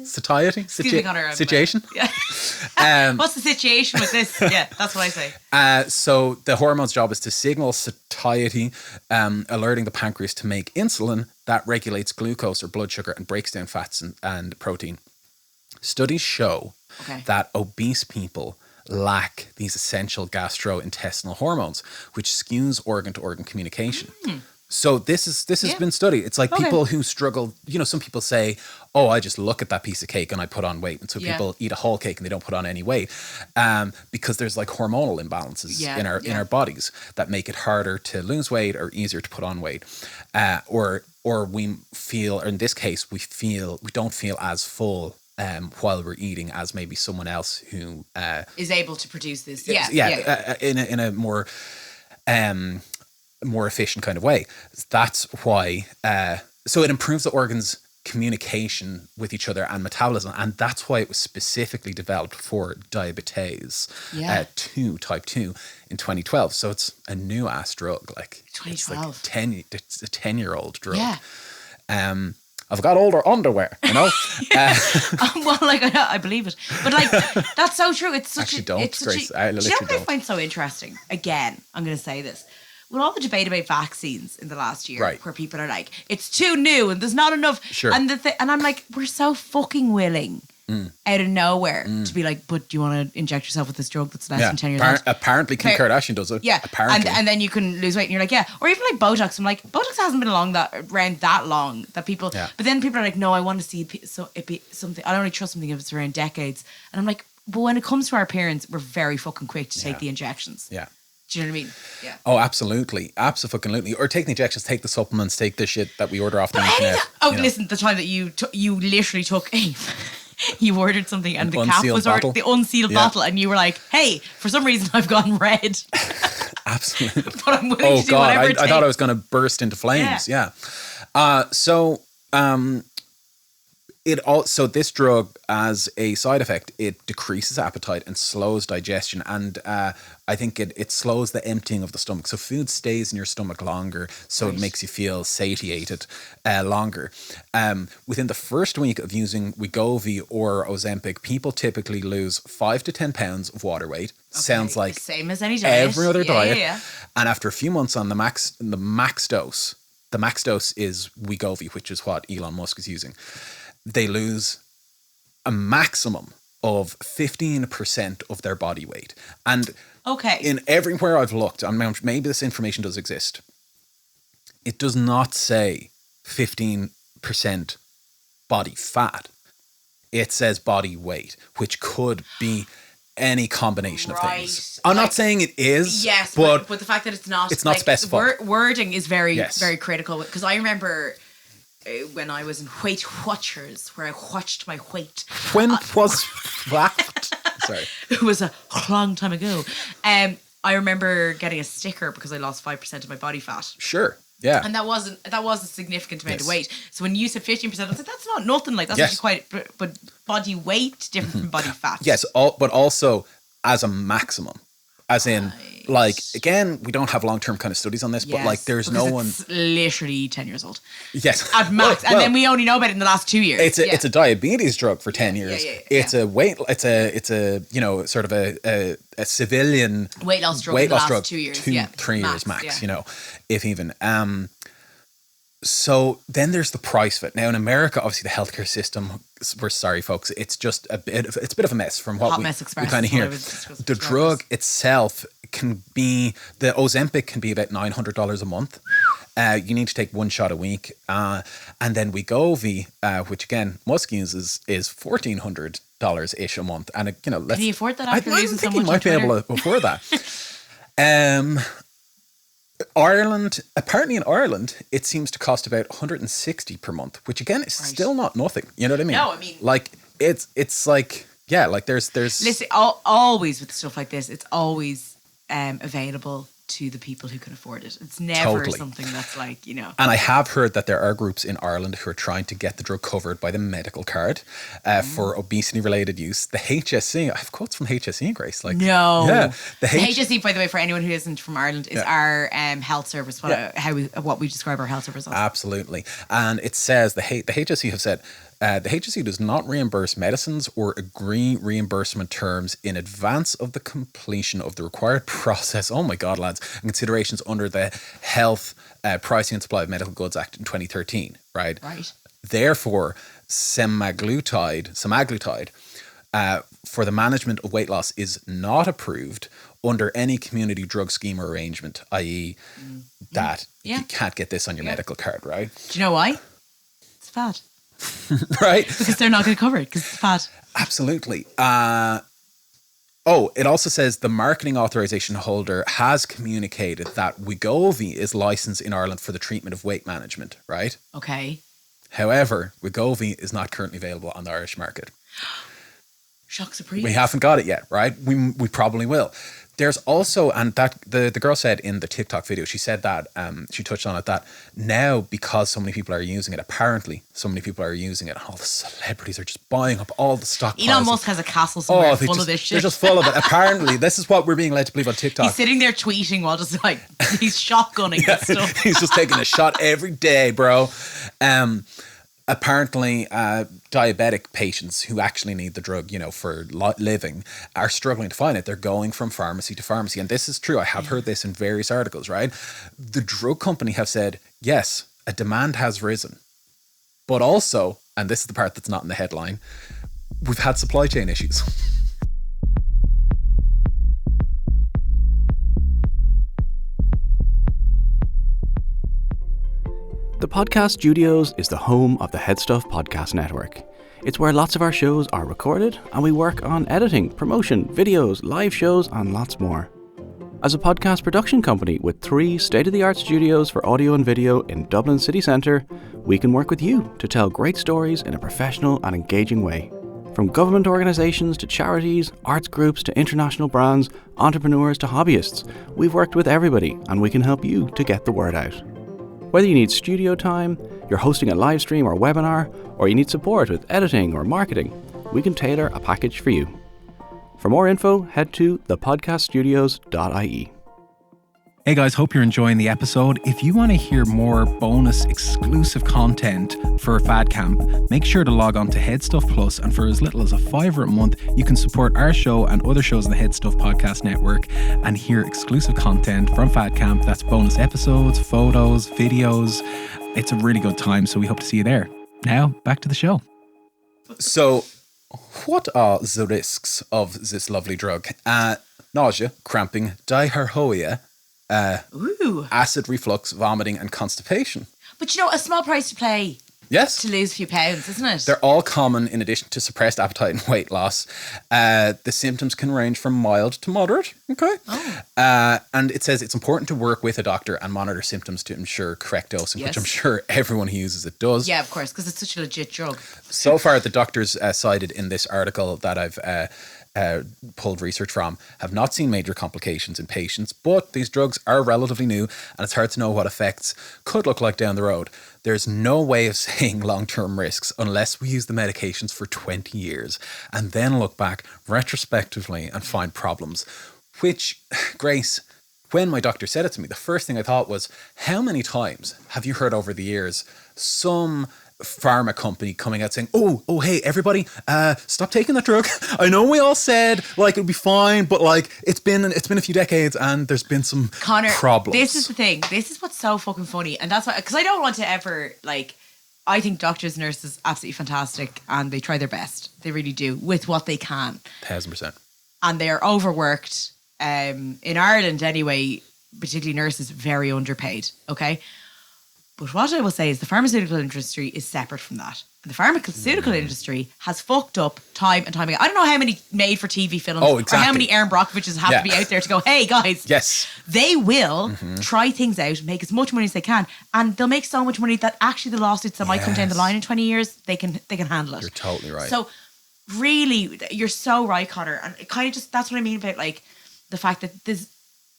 Satiety? Excuse me, Conor. Situation? Yeah. What's the situation with this? Yeah, that's what I say. So the hormone's job is to signal satiety, alerting the pancreas to make insulin that regulates glucose or blood sugar and breaks down fats and protein. Studies show that obese people lack these essential gastrointestinal hormones, which skews organ-to-organ communication. So this has been studied. It's like people who struggle, some people say, I just look at that piece of cake and I put on weight. And so people eat a whole cake and they don't put on any weight because there's like hormonal imbalances in our bodies that make it harder to lose weight or easier to put on weight. Or we feel, or in this case, we don't feel as full while we're eating as maybe someone else who is able to produce this. In a more efficient kind of way. That's why so it improves the organs' communication with each other and metabolism, and that's why it was specifically developed for diabetes type 2 in 2012. So it's a new ass drug, like 2012. It's a 10-year-old drug. I've got older underwear, Well, like I believe it, but like that's so true. It's such Grace. I find so interesting. Again, I'm going to say this. With all the debate about vaccines in the last year, where people are like, it's too new and there's not enough. Sure. And I'm like, we're so fucking willing out of nowhere to be like, but do you want to inject yourself with this drug that's less than 10 years old? Apparently Kim Kardashian does it. Yeah. Apparently. And then you can lose weight and you're like, or even like Botox. I'm like, Botox hasn't been around that long that people, but then people are like, no, I want to see it be something. I don't really trust something if it's around decades. And I'm like, but when it comes to our parents, we're very fucking quick to take the injections. Yeah. Do you know what I mean? Yeah. Oh, absolutely. Absolutely. Or take the injections, take the supplements, take the shit that we order off the internet. Listen, the time that you literally took you ordered something and the cap was ordered, the unsealed bottle, and you were like, hey, for some reason I've gone red. Absolutely. But I'm willing to do whatever it takes. I thought I was going to burst into flames. Yeah. So this drug, as a side effect, it decreases appetite and slows digestion, and I think it slows the emptying of the stomach. So food stays in your stomach longer, so it makes you feel satiated longer. Within the first week of using Wegovy or Ozempic, people typically lose 5 to 10 pounds of water weight. Sounds like same as any diet. Every other diet. Yeah. And after a few months on the max dose, the max dose is Wegovy, which is what Elon Musk is using. They lose a maximum of 15% of their body weight. And in everywhere I've looked, and maybe this information does exist, it does not say 15% body fat. it says body weight, which could be any combination of things. I'm not saying it is. Yes, but the fact that it's not specified. Wording is very very critical, because I remember when I was in Weight Watchers, where I watched my weight. When was that? Sorry. It was a long time ago. I remember getting a sticker because I lost 5% of my body fat. Sure. Yeah. And that was a significant amount of weight. So when you said 15%, I was like, that's not nothing. Like, that's actually quite, but body weight different from body fat. Yes, but also as a maximum. As in, like, again, we don't have long-term kind of studies on this, but like, there's no one. It's literally 10 years old. Yes. At max. And then we only know about it in the last 2 years. It's a diabetes drug for 10 years. It's a sort of a civilian weight loss drug in the last 2 years. 3 years max, if even. So then there's the price of it. Now in America, obviously the healthcare system, we're sorry folks, it's just a bit of a mess from what we kind of hear. The drug itself can be, the Ozempic can be about $900 a month. You need to take one shot a week. And then Wegovy, which again, Musk uses, is $1,400-ish a month. And can you afford that after losing so much? I think he might be able to afford that. Apparently in Ireland, it seems to cost about $160 per month, which again is still not nothing. You know what I mean? No, I mean, like it's like, yeah, like there's. Listen, always with stuff like this, it's always available to the people who can afford it. It's never something that's like, And I have heard that there are groups in Ireland who are trying to get the drug covered by the medical card for obesity-related use. The HSE, I have quotes from HSE, Grace. Like, no. Yeah. The HSE, by the way, for anyone who isn't from Ireland, is our health service, what we describe our health service as. Absolutely. And it says, the HSE have said, the HSE does not reimburse medicines or agree reimbursement terms in advance of the completion of the required process. Oh my God, lads. And considerations under the Health Pricing and Supply of Medical Goods Act in 2013, right? Right. Therefore, semaglutide for the management of weight loss is not approved under any community drug scheme or arrangement, i.e. that you can't get this on your medical card, right? Do you know why? It's fad. Right? Because they're not going to cover it because it's fad. Absolutely. It also says the marketing authorization holder has communicated that Wegovy is licensed in Ireland for the treatment of weight management, right? Okay. However, Wegovy is not currently available on the Irish market. Shock surprise. We haven't got it yet, right? We probably will. There's also, and that the girl said in the TikTok video, she said that, she touched on it, that now because so many people are using it, apparently so many people are using it, and all the celebrities are just buying up all the stock. Elon Musk has a castle somewhere full of this shit. They're just full of it. Apparently, this is what we're being led to believe on TikTok. He's sitting there tweeting while just like, he's shotgunning this stuff. He's just taking a shot every day, bro. Apparently, diabetic patients who actually need the drug, for living are struggling to find it. They're going from pharmacy to pharmacy. And this is true. I have heard this in various articles, right? The drug company have said, yes, a demand has risen. But also, and this is the part that's not in the headline, we've had supply chain issues. The Podcast Studios is the home of the Headstuff Podcast Network. It's where lots of our shows are recorded, and we work on editing, promotion, videos, live shows, and lots more. As a podcast production company with 3 state-of-the-art studios for audio and video in Dublin city centre, we can work with you to tell great stories in a professional and engaging way. From government organisations to charities, arts groups to international brands, entrepreneurs to hobbyists, we've worked with everybody, and we can help you to get the word out. Whether you need studio time, you're hosting a live stream or webinar, or you need support with editing or marketing, we can tailor a package for you. For more info, head to thepodcaststudios.ie. Hey guys, hope you're enjoying the episode. If you want to hear more bonus exclusive content for Fad Camp, make sure to log on to Headstuff Plus, and for as little as $5 a month, you can support our show and other shows in the Headstuff Podcast Network and hear exclusive content from Fad Camp. That's bonus episodes, photos, videos. It's a really good time, so we hope to see you there. Now, back to the show. So, what are the risks of this lovely drug? Nausea, cramping, diarrhea, acid reflux, vomiting, and constipation. But a small price to pay Yes. To lose a few pounds, isn't it? They're all common in addition to suppressed appetite and weight loss. The symptoms can range from mild to moderate. Okay. And it says it's important to work with a doctor and monitor symptoms to ensure correct dosing, which I'm sure everyone who uses it does. Yeah, of course, because it's such a legit drug. So far, the doctors cited in this article that I've pulled research from have not seen major complications in patients, but these drugs are relatively new and it's hard to know what effects could look like down the road. There's no way of saying long-term risks unless we use the medications for 20 years and then look back retrospectively and find problems. Which, Grace, when my doctor said it to me, the first thing I thought was, how many times have you heard over the years some pharma company coming out saying, oh, hey, everybody, stop taking that drug. I know we all said like it'll be fine, but like it's been a few decades and there's been some problems. This is the thing. This is what's so fucking funny, and that's why, because I don't want to ever like. I think doctors, nurses, absolutely fantastic, and they try their best. They really do with what they can. 1000%. And they are overworked. In Ireland, anyway, particularly nurses, very underpaid. Okay. But what I will say is the pharmaceutical industry is separate from that. And the pharmaceutical industry has fucked up time and time again. I don't know how many made-for-TV films or how many Aaron Brockoviches have to be out there to go, hey, guys. Yes. They will try things out, make as much money as they can, and they'll make so much money that actually the lawsuits that might come down the line in 20 years, they can handle it. You're totally right. So really, you're so right, Conor. And it kind of just, that's what I mean about like the fact that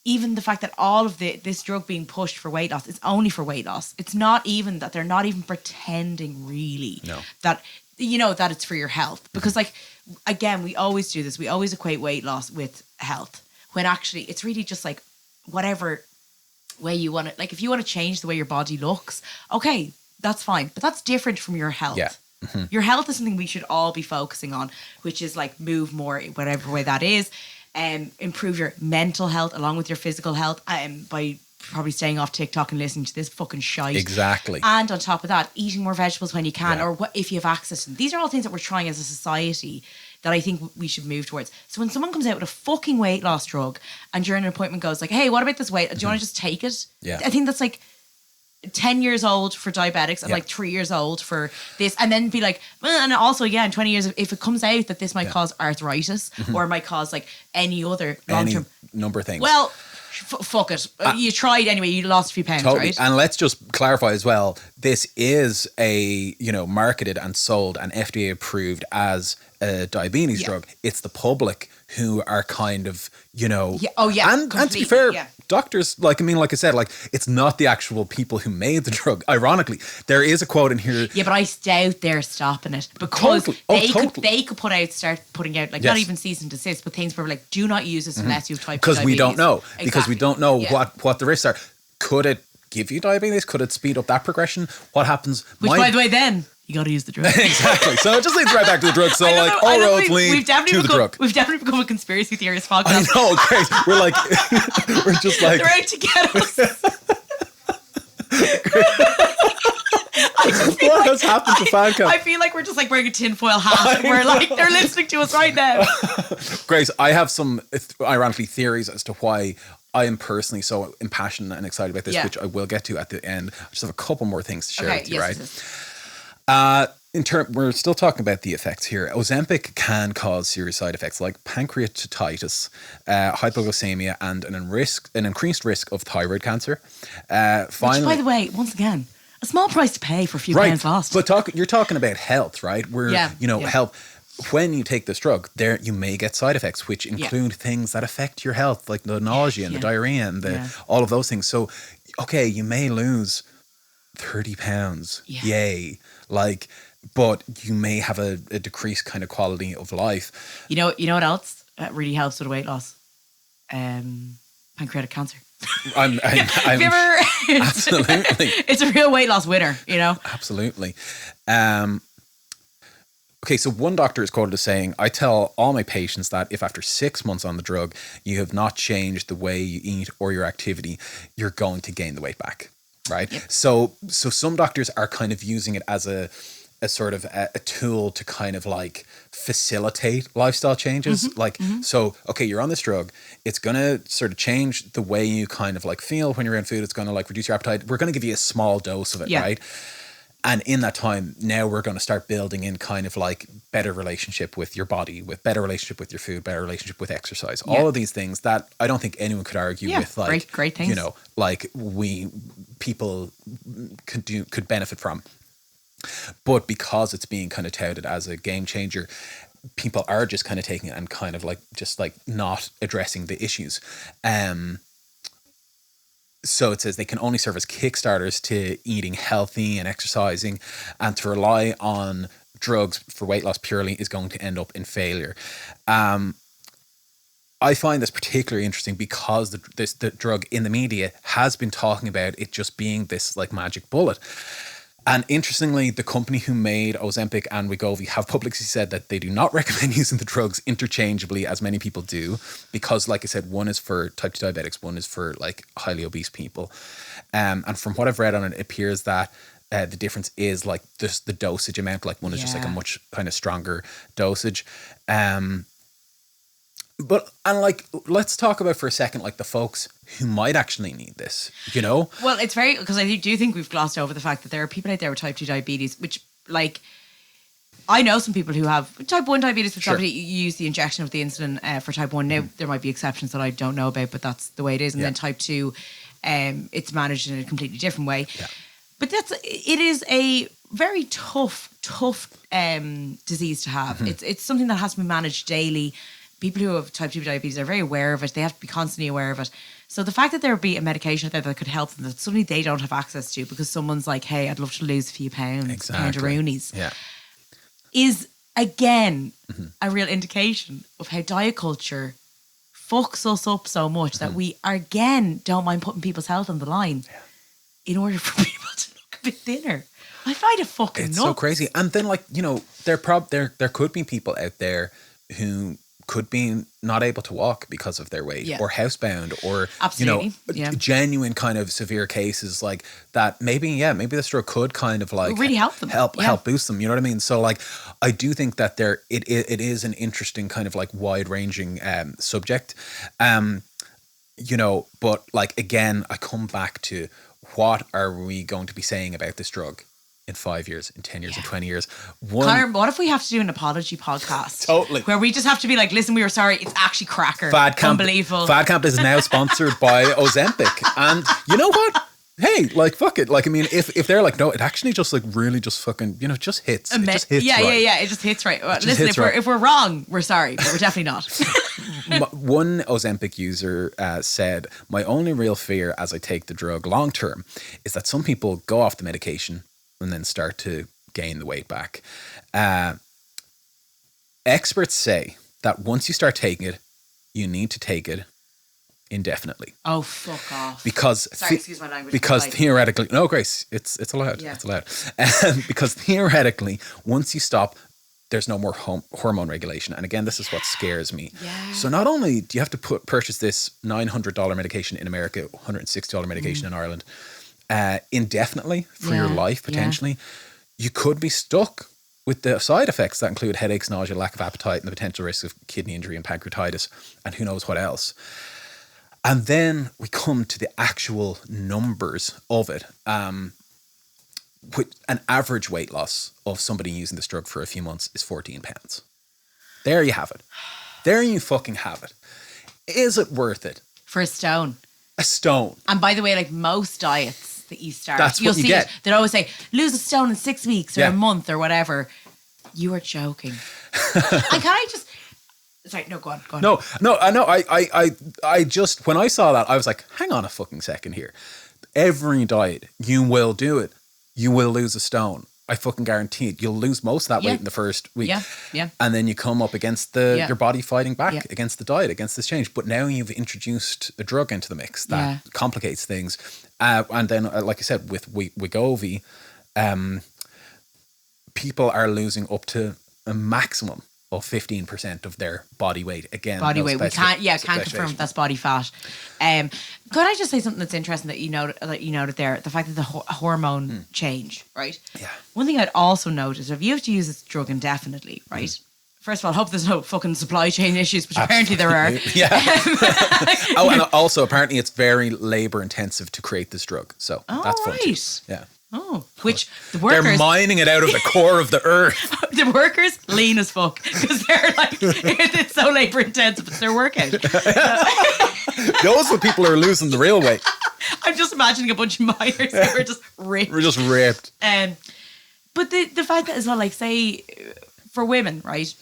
even the fact that all of this drug being pushed for weight loss is only for weight loss. It's not even that they're not even pretending really that, that it's for your health. Because like, again, we always do this. We always equate weight loss with health when actually it's really just like whatever way you want it. Like if you want to change the way your body looks, okay, that's fine. But that's different from your health. Yeah. Your health is something we should all be focusing on, which is like move more, whatever way that is. Improve your mental health along with your physical health by probably staying off TikTok and listening to this fucking shite. Exactly. And on top of that, eating more vegetables when you can, or if you have access to them. These are all things that we're trying as a society that I think we should move towards. So when someone comes out with a fucking weight loss drug and during an appointment goes like, hey, what about this weight? Do you want to just take it? Yeah. I think that's like 10 years old for diabetics and like 3 years old for this, and then be like, well, and also in 20 years if it comes out that this might cause arthritis or might cause like any other long-term number of things, well fuck it, you tried anyway, you lost a few pounds, right? And let's just clarify as well, this is a marketed and sold and FDA approved as a diabetes drug. It's the public who are kind of and to be fair, doctors, like I said, like it's not the actual people who made the drug. Ironically, there is a quote in here. Yeah, but I doubt they're stopping it because they could start putting out like not even cease and desist, but things where like, do not use this unless you have type 2 diabetes. Because we don't know. Because we don't know what the risks are. Could it give you diabetes? Could it speed up that progression? What happens? Which, by the way, then you got to use the drug. Exactly. So it just leads right back to the drug. So like all roads lead to the drug. We've definitely become a conspirty theorist podcast. I know, Grace. We're like, we're just like, they're out to get us. What has happened to FanCam? I feel like we're just like wearing a tinfoil hat. We're like, they're listening to us right now. Grace, I have some ironically theories as to why I am personally so impassioned and excited about this, which I will get to at the end. I just have a couple more things to share with you, right? We're still talking about the effects here. Ozempic can cause serious side effects like pancreatitis, hypoglycemia, and an increased risk of thyroid cancer. Finally, which, by the way, once again, a small price to pay for a few pounds lost. But you're talking about health, right? Where health. When you take this drug, you may get side effects, which include things that affect your health, like the nausea and the diarrhea and all of those things. So, okay, you may lose 30 pounds. Yay. But you may have a decreased kind of quality of life. You know what else really helps with weight loss? Pancreatic cancer. I'm have you ever? Absolutely. It's a real weight loss winner, Absolutely. Okay, so one doctor is quoted as saying, I tell all my patients that if after 6 months on the drug, you have not changed the way you eat or your activity, you're going to gain the weight back, right? Yep. So some doctors are kind of using it as a sort of a tool to kind of like facilitate lifestyle changes. So, okay, you're on this drug. It's going to sort of change the way you kind of like feel when you're in food. It's going to like reduce your appetite. We're going to give you a small dose of it, right? And in that time, now we're going to start building in kind of like better relationship with your body, with better relationship with your food, better relationship with exercise. Yeah. All of these things that I don't think anyone could argue with. Like, great things. You know, like people could benefit from. But because it's being kind of touted as a game changer, people are just kind of taking it and kind of like just like not addressing the issues. So it says they can only serve as kickstarters to eating healthy and exercising, and to rely on drugs for weight loss purely is going to end up in failure. I find this particularly interesting because the drug in the media has been talking about it just being this like magic bullet. And interestingly, the company who made Ozempic and Wegovy have publicly said that they do not recommend using the drugs interchangeably as many people do, because like I said, one is for type 2 diabetics, one is for like highly obese people. And from what I've read on it, it appears that the difference is like just the dosage amount, like one is just like a much kind of stronger dosage. But let's talk about for a second, like the folks who might actually need this, you know? Well, it's very, because I do think we've glossed over the fact that there are people out there with type 2 diabetes, which like, I know some people who have type 1 diabetes, which obviously you use the injection of the insulin for type 1. Now, there might be exceptions that I don't know about, but that's the way it is. And then type 2, it's managed in a completely different way. Yeah. But it is a very tough disease to have. It's something that has to be managed daily. People who have type 2 diabetes are very aware of it. They have to be constantly aware of it. So the fact that there would be a medication out there that could help them, that suddenly they don't have access to because someone's like, hey, I'd love to lose a few pounds, poundaroonies, is again a real indication of how diet culture fucks us up so much that we again don't mind putting people's health on the line in order for people to look a bit thinner. I find it fucking nuts. It's so crazy. And then like, you know, there could be people out there who could be not able to walk because of their weight or housebound or, absolutely. You know, genuine kind of severe cases like that. Maybe this drug could kind of like really help them, help boost them. You know what I mean? So like, I do think that it is an interesting kind of like wide ranging subject. You know, but like, again, I come back to what are we going to be saying about this drug in 5 years, in 10 years, in 20 years. Connor, what if we have to do an apology podcast? Totally. Where we just have to be like, listen, we were sorry. It's actually cracker. Unbelievable. Fad Camp is now sponsored by Ozempic. And you know what? Hey, like, fuck it. Like, I mean, if they're like, no, it actually just like really just fucking, you know, just hits. It just hits right. Yeah. It just hits right. Well, listen, if we're wrong, we're sorry, but we're definitely not. One Ozempic user said, my only real fear as I take the drug long term is that some people go off the medication and then start to gain the weight back. Experts say that once you start taking it, you need to take it indefinitely. Oh, fuck off. Because sorry, excuse my language. Because theoretically, no, Grace, it's allowed. Yeah. It's allowed. Because theoretically, once you stop, there's no more hormone regulation. And again, this is what scares me. Yeah. So not only do you have to purchase this $900 medication in America, $160 medication in Ireland, indefinitely for your life, potentially, you could be stuck with the side effects that include headaches, nausea, lack of appetite, and the potential risk of kidney injury and pancreatitis, and who knows what else. And then we come to the actual numbers of it. With an average weight loss of somebody using this drug for a few months is 14 pounds. There you have it. There you fucking have it. Is it worth it? For a stone. A stone. And by the way, like most diets that you start, that's you'll what you see get. It. They'll always say, lose a stone in 6 weeks or a month or whatever. You are joking. And can I just... Sorry, no, go on. No, I know. I just, when I saw that, I was like, hang on a fucking second here. Every diet, you will do it. You will lose a stone. I fucking guarantee it. You'll lose most of that weight in the first week. Yeah. And then you come up against your body fighting back against the diet, against this change. But now you've introduced a drug into the mix that complicates things. And then, like I said, with Wegovy, people are losing up to a maximum of 15% of their body weight. Again, body weight. We can't confirm that's body fat. Could I just say something that's interesting that you noted there? The fact that the hormone change, right? Yeah. One thing I'd also note is if you have to use this drug indefinitely, right? First of all, I hope there's no fucking supply chain issues, which apparently there are. Yeah. And also apparently it's very labor intensive to create this drug. So that's fun too. Yeah. Oh, which the workers... They're mining it out of the core of the earth. The workers lean as fuck because they're like, it's so labor intensive. It's their workout. Those are the people who are losing the real weight. I'm just imagining a bunch of miners who are just ripped. We're just ripped. But the fact that as well, like say for women, right,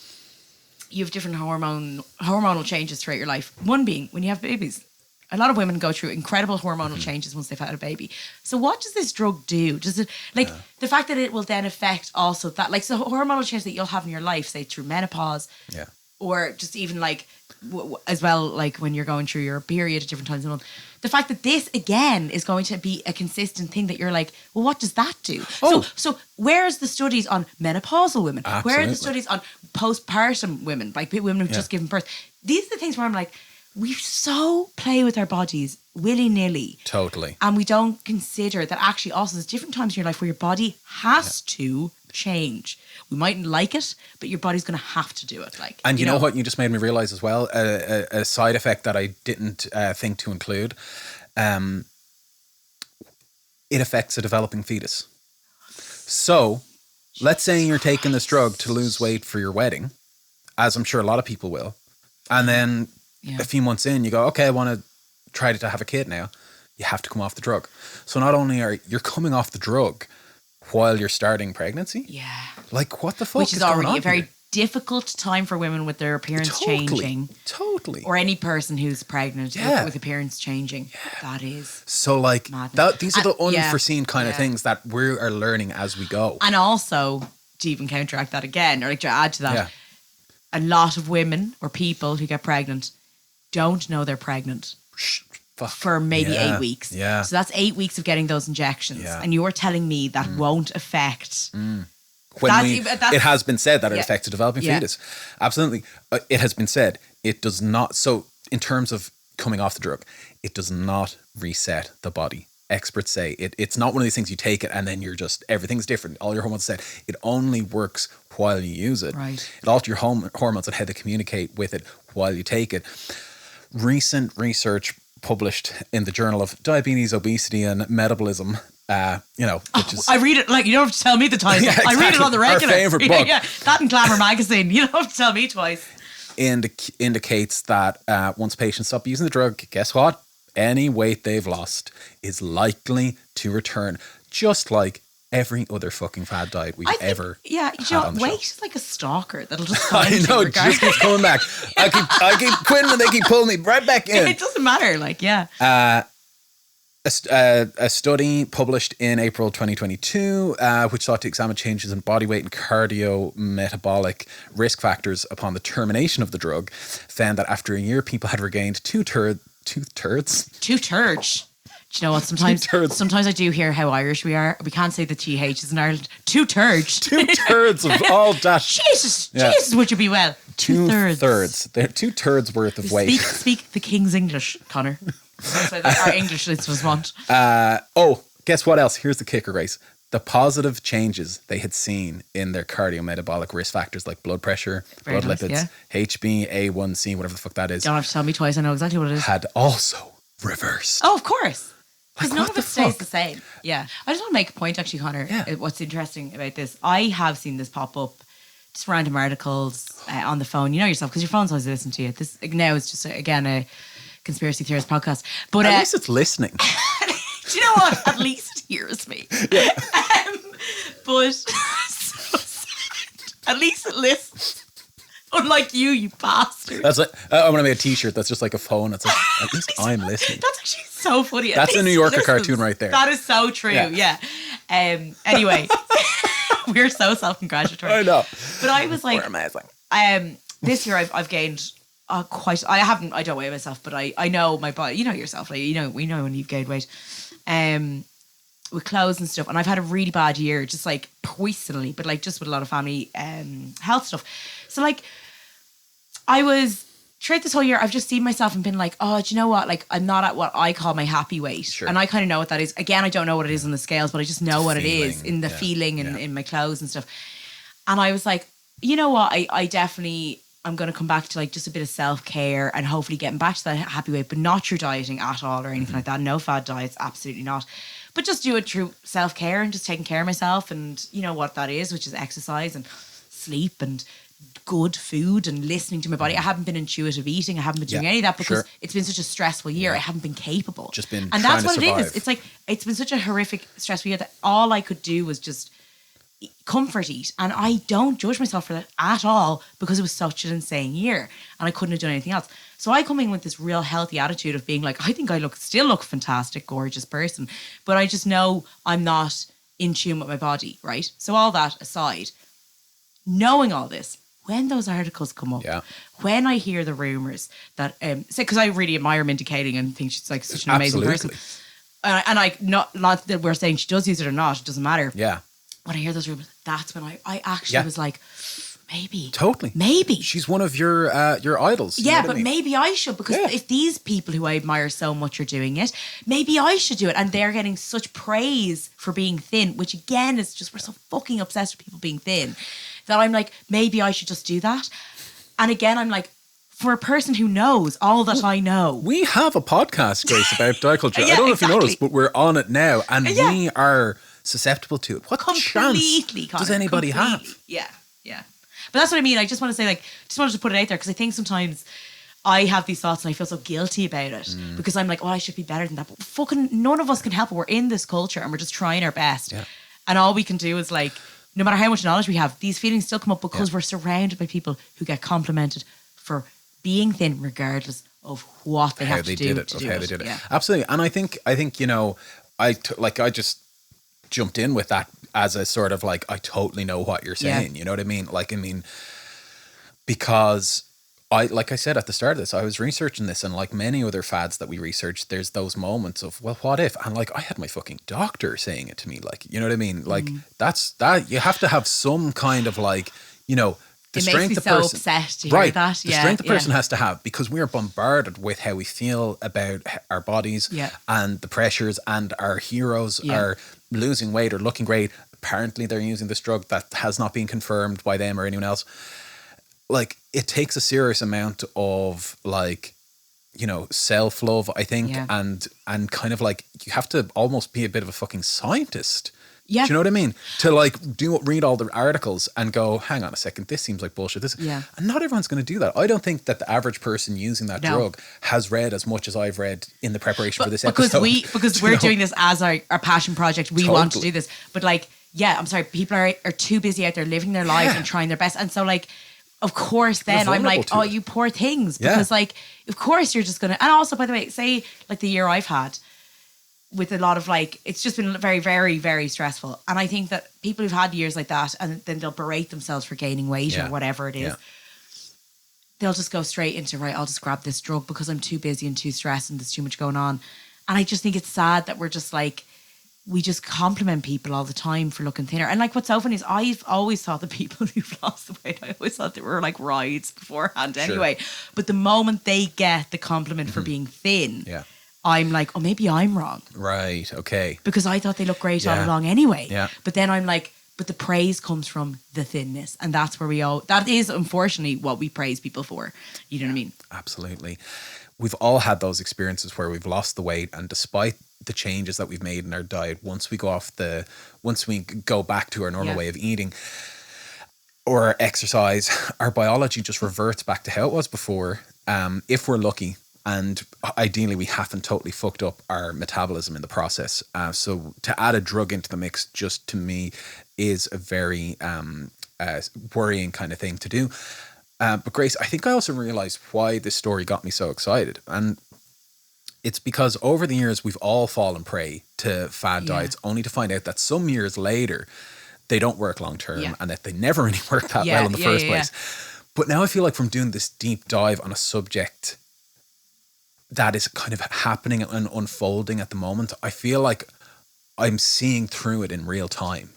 you have different hormonal changes throughout your life. One being when you have babies. A lot of women go through incredible hormonal changes once they've had a baby. So what does this drug do? Does it, like, the fact that it will then affect also that, like, so hormonal change that you'll have in your life, say through menopause, or just even like, as well, like when you're going through your period at different times of the month. The fact that this, again, is going to be a consistent thing that you're like, well, what does that do? So where's the studies on menopausal women? Absolutely. Where are the studies on postpartum women, like women who've just given birth? These are the things where I'm like, we so play with our bodies willy-nilly. Totally. And we don't consider that actually also there's different times in your life where your body has to change. We mightn't like it, but your body's going to have to do it. Like, and you know what you just made me realize as well? A side effect that I didn't think to include. It affects a developing fetus. So, let's say you're taking this drug to lose weight for your wedding, as I'm sure a lot of people will, and then a few months in, you go, okay, I want to try to have a kid now. You have to come off the drug. So not only are you're coming off the drug while you're starting pregnancy. Yeah. Like, what the fuck Which is already going on a very here? difficult time for women with their appearance changing. Totally. Or any person who's pregnant with appearance changing. That is so like madness. These are the unforeseen kind of things that we are learning as we go. And also, to even counteract that again, or like to add to that, a lot of women or people who get pregnant don't know they're pregnant for maybe 8 weeks. Yeah. So that's 8 weeks of getting those injections. Yeah. And you're telling me that won't affect... It has been said that it affects a developing fetus. Absolutely. It has been said. It does not. So in terms of coming off the drug, it does not reset the body. Experts say it's not one of these things you take it and then you're just, everything's different. All your hormones set. It only works while you use it. Right. It alters your hormones and how they communicate with it while you take it. Recent research published in the Journal of Diabetes, Obesity and Metabolism, which is... I read it, like, you don't have to tell me the title. Exactly. I read it on the regular. Our favourite book. That and Glamour magazine. You don't have to tell me twice. Indicates that once patients stop using the drug, guess what? Any weight they've lost is likely to return, just like every other fucking fad diet we've ever had on the weight show. is like a stalker that'll just find I know, you it just keeps coming back. I keep quitting and they keep pulling me right back in. It doesn't matter, like, A study published in April 2022, which sought to examine changes in body weight and cardiometabolic risk factors upon the termination of the drug, found that after a year, people had regained two turds. Two turds. Do you know what? Sometimes I do hear how Irish we are. We can't say the THs in Ireland. Two turds. Two turds of all that. Jesus, would you be well? Two thirds. They're 2 thirds worth of weight. Speak the King's English, Connor. That's what our English listeners want. Guess what else? Here's the kicker, Grace. The positive changes they had seen in their cardiometabolic risk factors like blood pressure, blood lipids, HbA1c, whatever the fuck that is. Don't have to tell me twice. I know exactly what it is. Had also reversed. Oh, of course. Because Like, none what of the it stays fuck? the same. Yeah. I just want to make a point, actually, Connor. Yeah. What's interesting about this, I have seen this pop up, just random articles on the phone. You know yourself, because your phone's always listening to you. This now is just, again, a conspiracy theorist podcast. But at least it's listening. Do you know what? At least it hears me. Yeah. But so sad. At least it listens. Unlike you bastard. That's like, I'm going to make a t-shirt that's just like a phone. It's like, at least I'm listening. That's actually so funny. That's a New Yorker cartoon right there. That is so true. Yeah. Anyway, we're so self-congratulatory. I know. But I was like, we're amazing. This year I've gained quite. I don't weigh myself, but I know my body. You know yourself. Like, we know when you've gained weight. With clothes and stuff, and I've had a really bad year, just like personally, but like just with a lot of family health stuff. So like, I was throughout this whole year, I've just seen myself and been like, oh, do you know what? Like, I'm not at what I call my happy weight, Sure. and I kind of know what that is. Again, I don't know what it is on the scales, but I just know what feeling, it is in the feeling and in my clothes and stuff. And I was like, you know what? I definitely. I'm going to come back to like just a bit of self-care and hopefully getting back to that happy weight, but not through dieting at all or anything like that. No fad diets, absolutely not. but just do it through self-care and just taking care of myself, and you know what that is, which is exercise and sleep and good food and listening to my body. I haven't been intuitive eating. I haven't been doing any of that because it's been such a stressful year. I haven't been capable. Just been and trying that's to what survive. it is. It's like, it's been such a horrific, stressful year that all I could do was just comfort eat. And I don't judge myself for that at all because it was such an insane year and I couldn't have done anything else. So I come in with this real healthy attitude of being like, I think I still look fantastic, gorgeous person, but I just know I'm not in tune with my body, right? So all that aside, knowing all this, when those articles come up, when I hear the rumors that, because I really admire Mindy Kaling and think she's like such an amazing person. And I, not that we're saying she does use it or not, it doesn't matter. Yeah. When I hear those rumors, that's when I actually was like, maybe. Totally. Maybe. She's one of your idols. Yeah, but maybe I should, because if these people who I admire so much are doing it, maybe I should do it. And they're getting such praise for being thin, which again is just, we're so fucking obsessed with people being thin, that I'm like, maybe I should just do that. And again, I'm like, for a person who knows all that I know. We have a podcast, Grace, about diet culture. I don't know if you noticed, but we're on it now and we are susceptible to it. What chance does anybody have? Yeah. But that's what I mean. I just want to say, like, just wanted to put it out there because I think sometimes I have these thoughts and I feel so guilty about it because I'm like, oh, I should be better than that. But fucking none of us can help it. We're in this culture and we're just trying our best. Yeah. And all we can do is like, no matter how much knowledge we have, these feelings still come up because we're surrounded by people who get complimented for being thin, regardless of what they have to do to do it. How they did it. Yeah. Absolutely. And I think you know, I just jumped in with that as a sort of like, I totally know what you're saying. You know what I mean? Like, I mean, because like I said at the start of this, I was researching this, and like many other fads that we researched, there's those moments of, well, what if? And like, I had my fucking doctor saying it to me, like, you know what I mean? Like that you have to have some kind of like, you know, the strength the person, upset to hear that. The strength the person has to have, because we are bombarded with how we feel about our bodies and the pressures, and our heroes are losing weight or looking great. Apparently they're using this drug that has not been confirmed by them or anyone else. Like, it takes a serious amount of like, you know, self-love, I think, and kind of like, you have to almost be a bit of a fucking scientist. Yeah. Do you know what I mean? To like read all the articles and go, hang on a second, this seems like bullshit. And not everyone's going to do that. I don't think that the average person using that drug has read as much as I've read in the preparation for this episode. Because we're doing this as our passion project. We want to do this. But like, I'm sorry, people are too busy out there living their lives and trying their best. And so like, of course, then I'm like, oh, you poor things. Because like, of course you're just going to, and also, by the way, say like the year I've had, with a lot of like, it's just been very, very, very stressful. And I think that people who've had years like that, and then they'll berate themselves for gaining weight or whatever it is, they'll just go straight into, right, I'll just grab this drug because I'm too busy and too stressed and there's too much going on. And I just think it's sad that we're just like, we just compliment people all the time for looking thinner. And like, what's so funny is I've always thought the people who've lost the weight, I always thought they were like rides beforehand anyway. But the moment they get the compliment for being thin, I'm like, oh, maybe I'm wrong. Right, okay. Because I thought they looked great all along anyway. Yeah. But then I'm like, but the praise comes from the thinness. And that's where that is unfortunately what we praise people for. You know what I mean? Absolutely. We've all had those experiences where we've lost the weight, and despite the changes that we've made in our diet, once we go back to our normal way of eating or exercise, our biology just reverts back to how it was before, if we're lucky. And ideally, we haven't totally fucked up our metabolism in the process. So to add a drug into the mix, just to me, is a very worrying kind of thing to do. But Grace, I think I also realized why this story got me so excited. And it's because over the years, we've all fallen prey to fad diets, only to find out that some years later, they don't work long term and that they never really work that well in the first place. But now I feel like from doing this deep dive on a subject that is kind of happening and unfolding at the moment, I feel like I'm seeing through it in real time.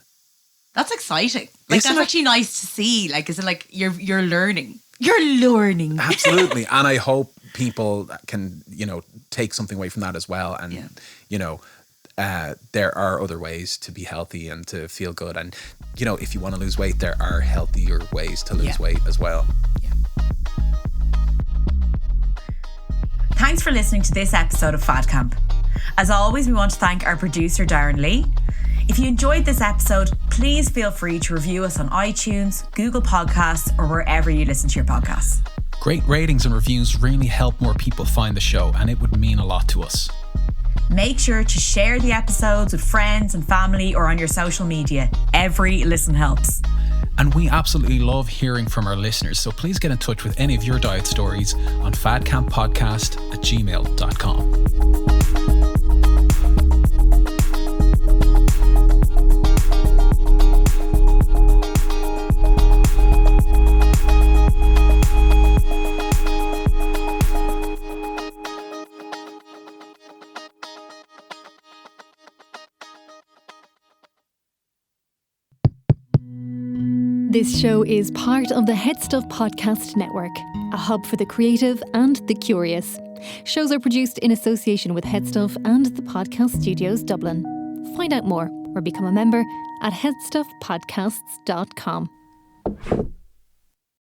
That's exciting. Like, that's actually nice to see. Like, is it like you're learning? You're learning. Absolutely. And I hope people can, you know, take something away from that as well. And, you know, there are other ways to be healthy and to feel good. And, you know, if you want to lose weight, there are healthier ways to lose weight as well. Yeah. Thanks for listening to this episode of Fad Camp. As always, we want to thank our producer, Darren Lee. If you enjoyed this episode, please feel free to review us on iTunes, Google Podcasts, or wherever you listen to your podcasts. Great ratings and reviews really help more people find the show, and it would mean a lot to us. Make sure to share the episodes with friends and family or on your social media. Every listen helps. And we absolutely love hearing from our listeners, so please get in touch with any of your diet stories on fadcamppodcast@gmail.com. This show is part of the Head Stuff Podcast Network, a hub for the creative and the curious. Shows are produced in association with Head Stuff and the Podcast Studios Dublin. Find out more or become a member at headstuffpodcasts.com.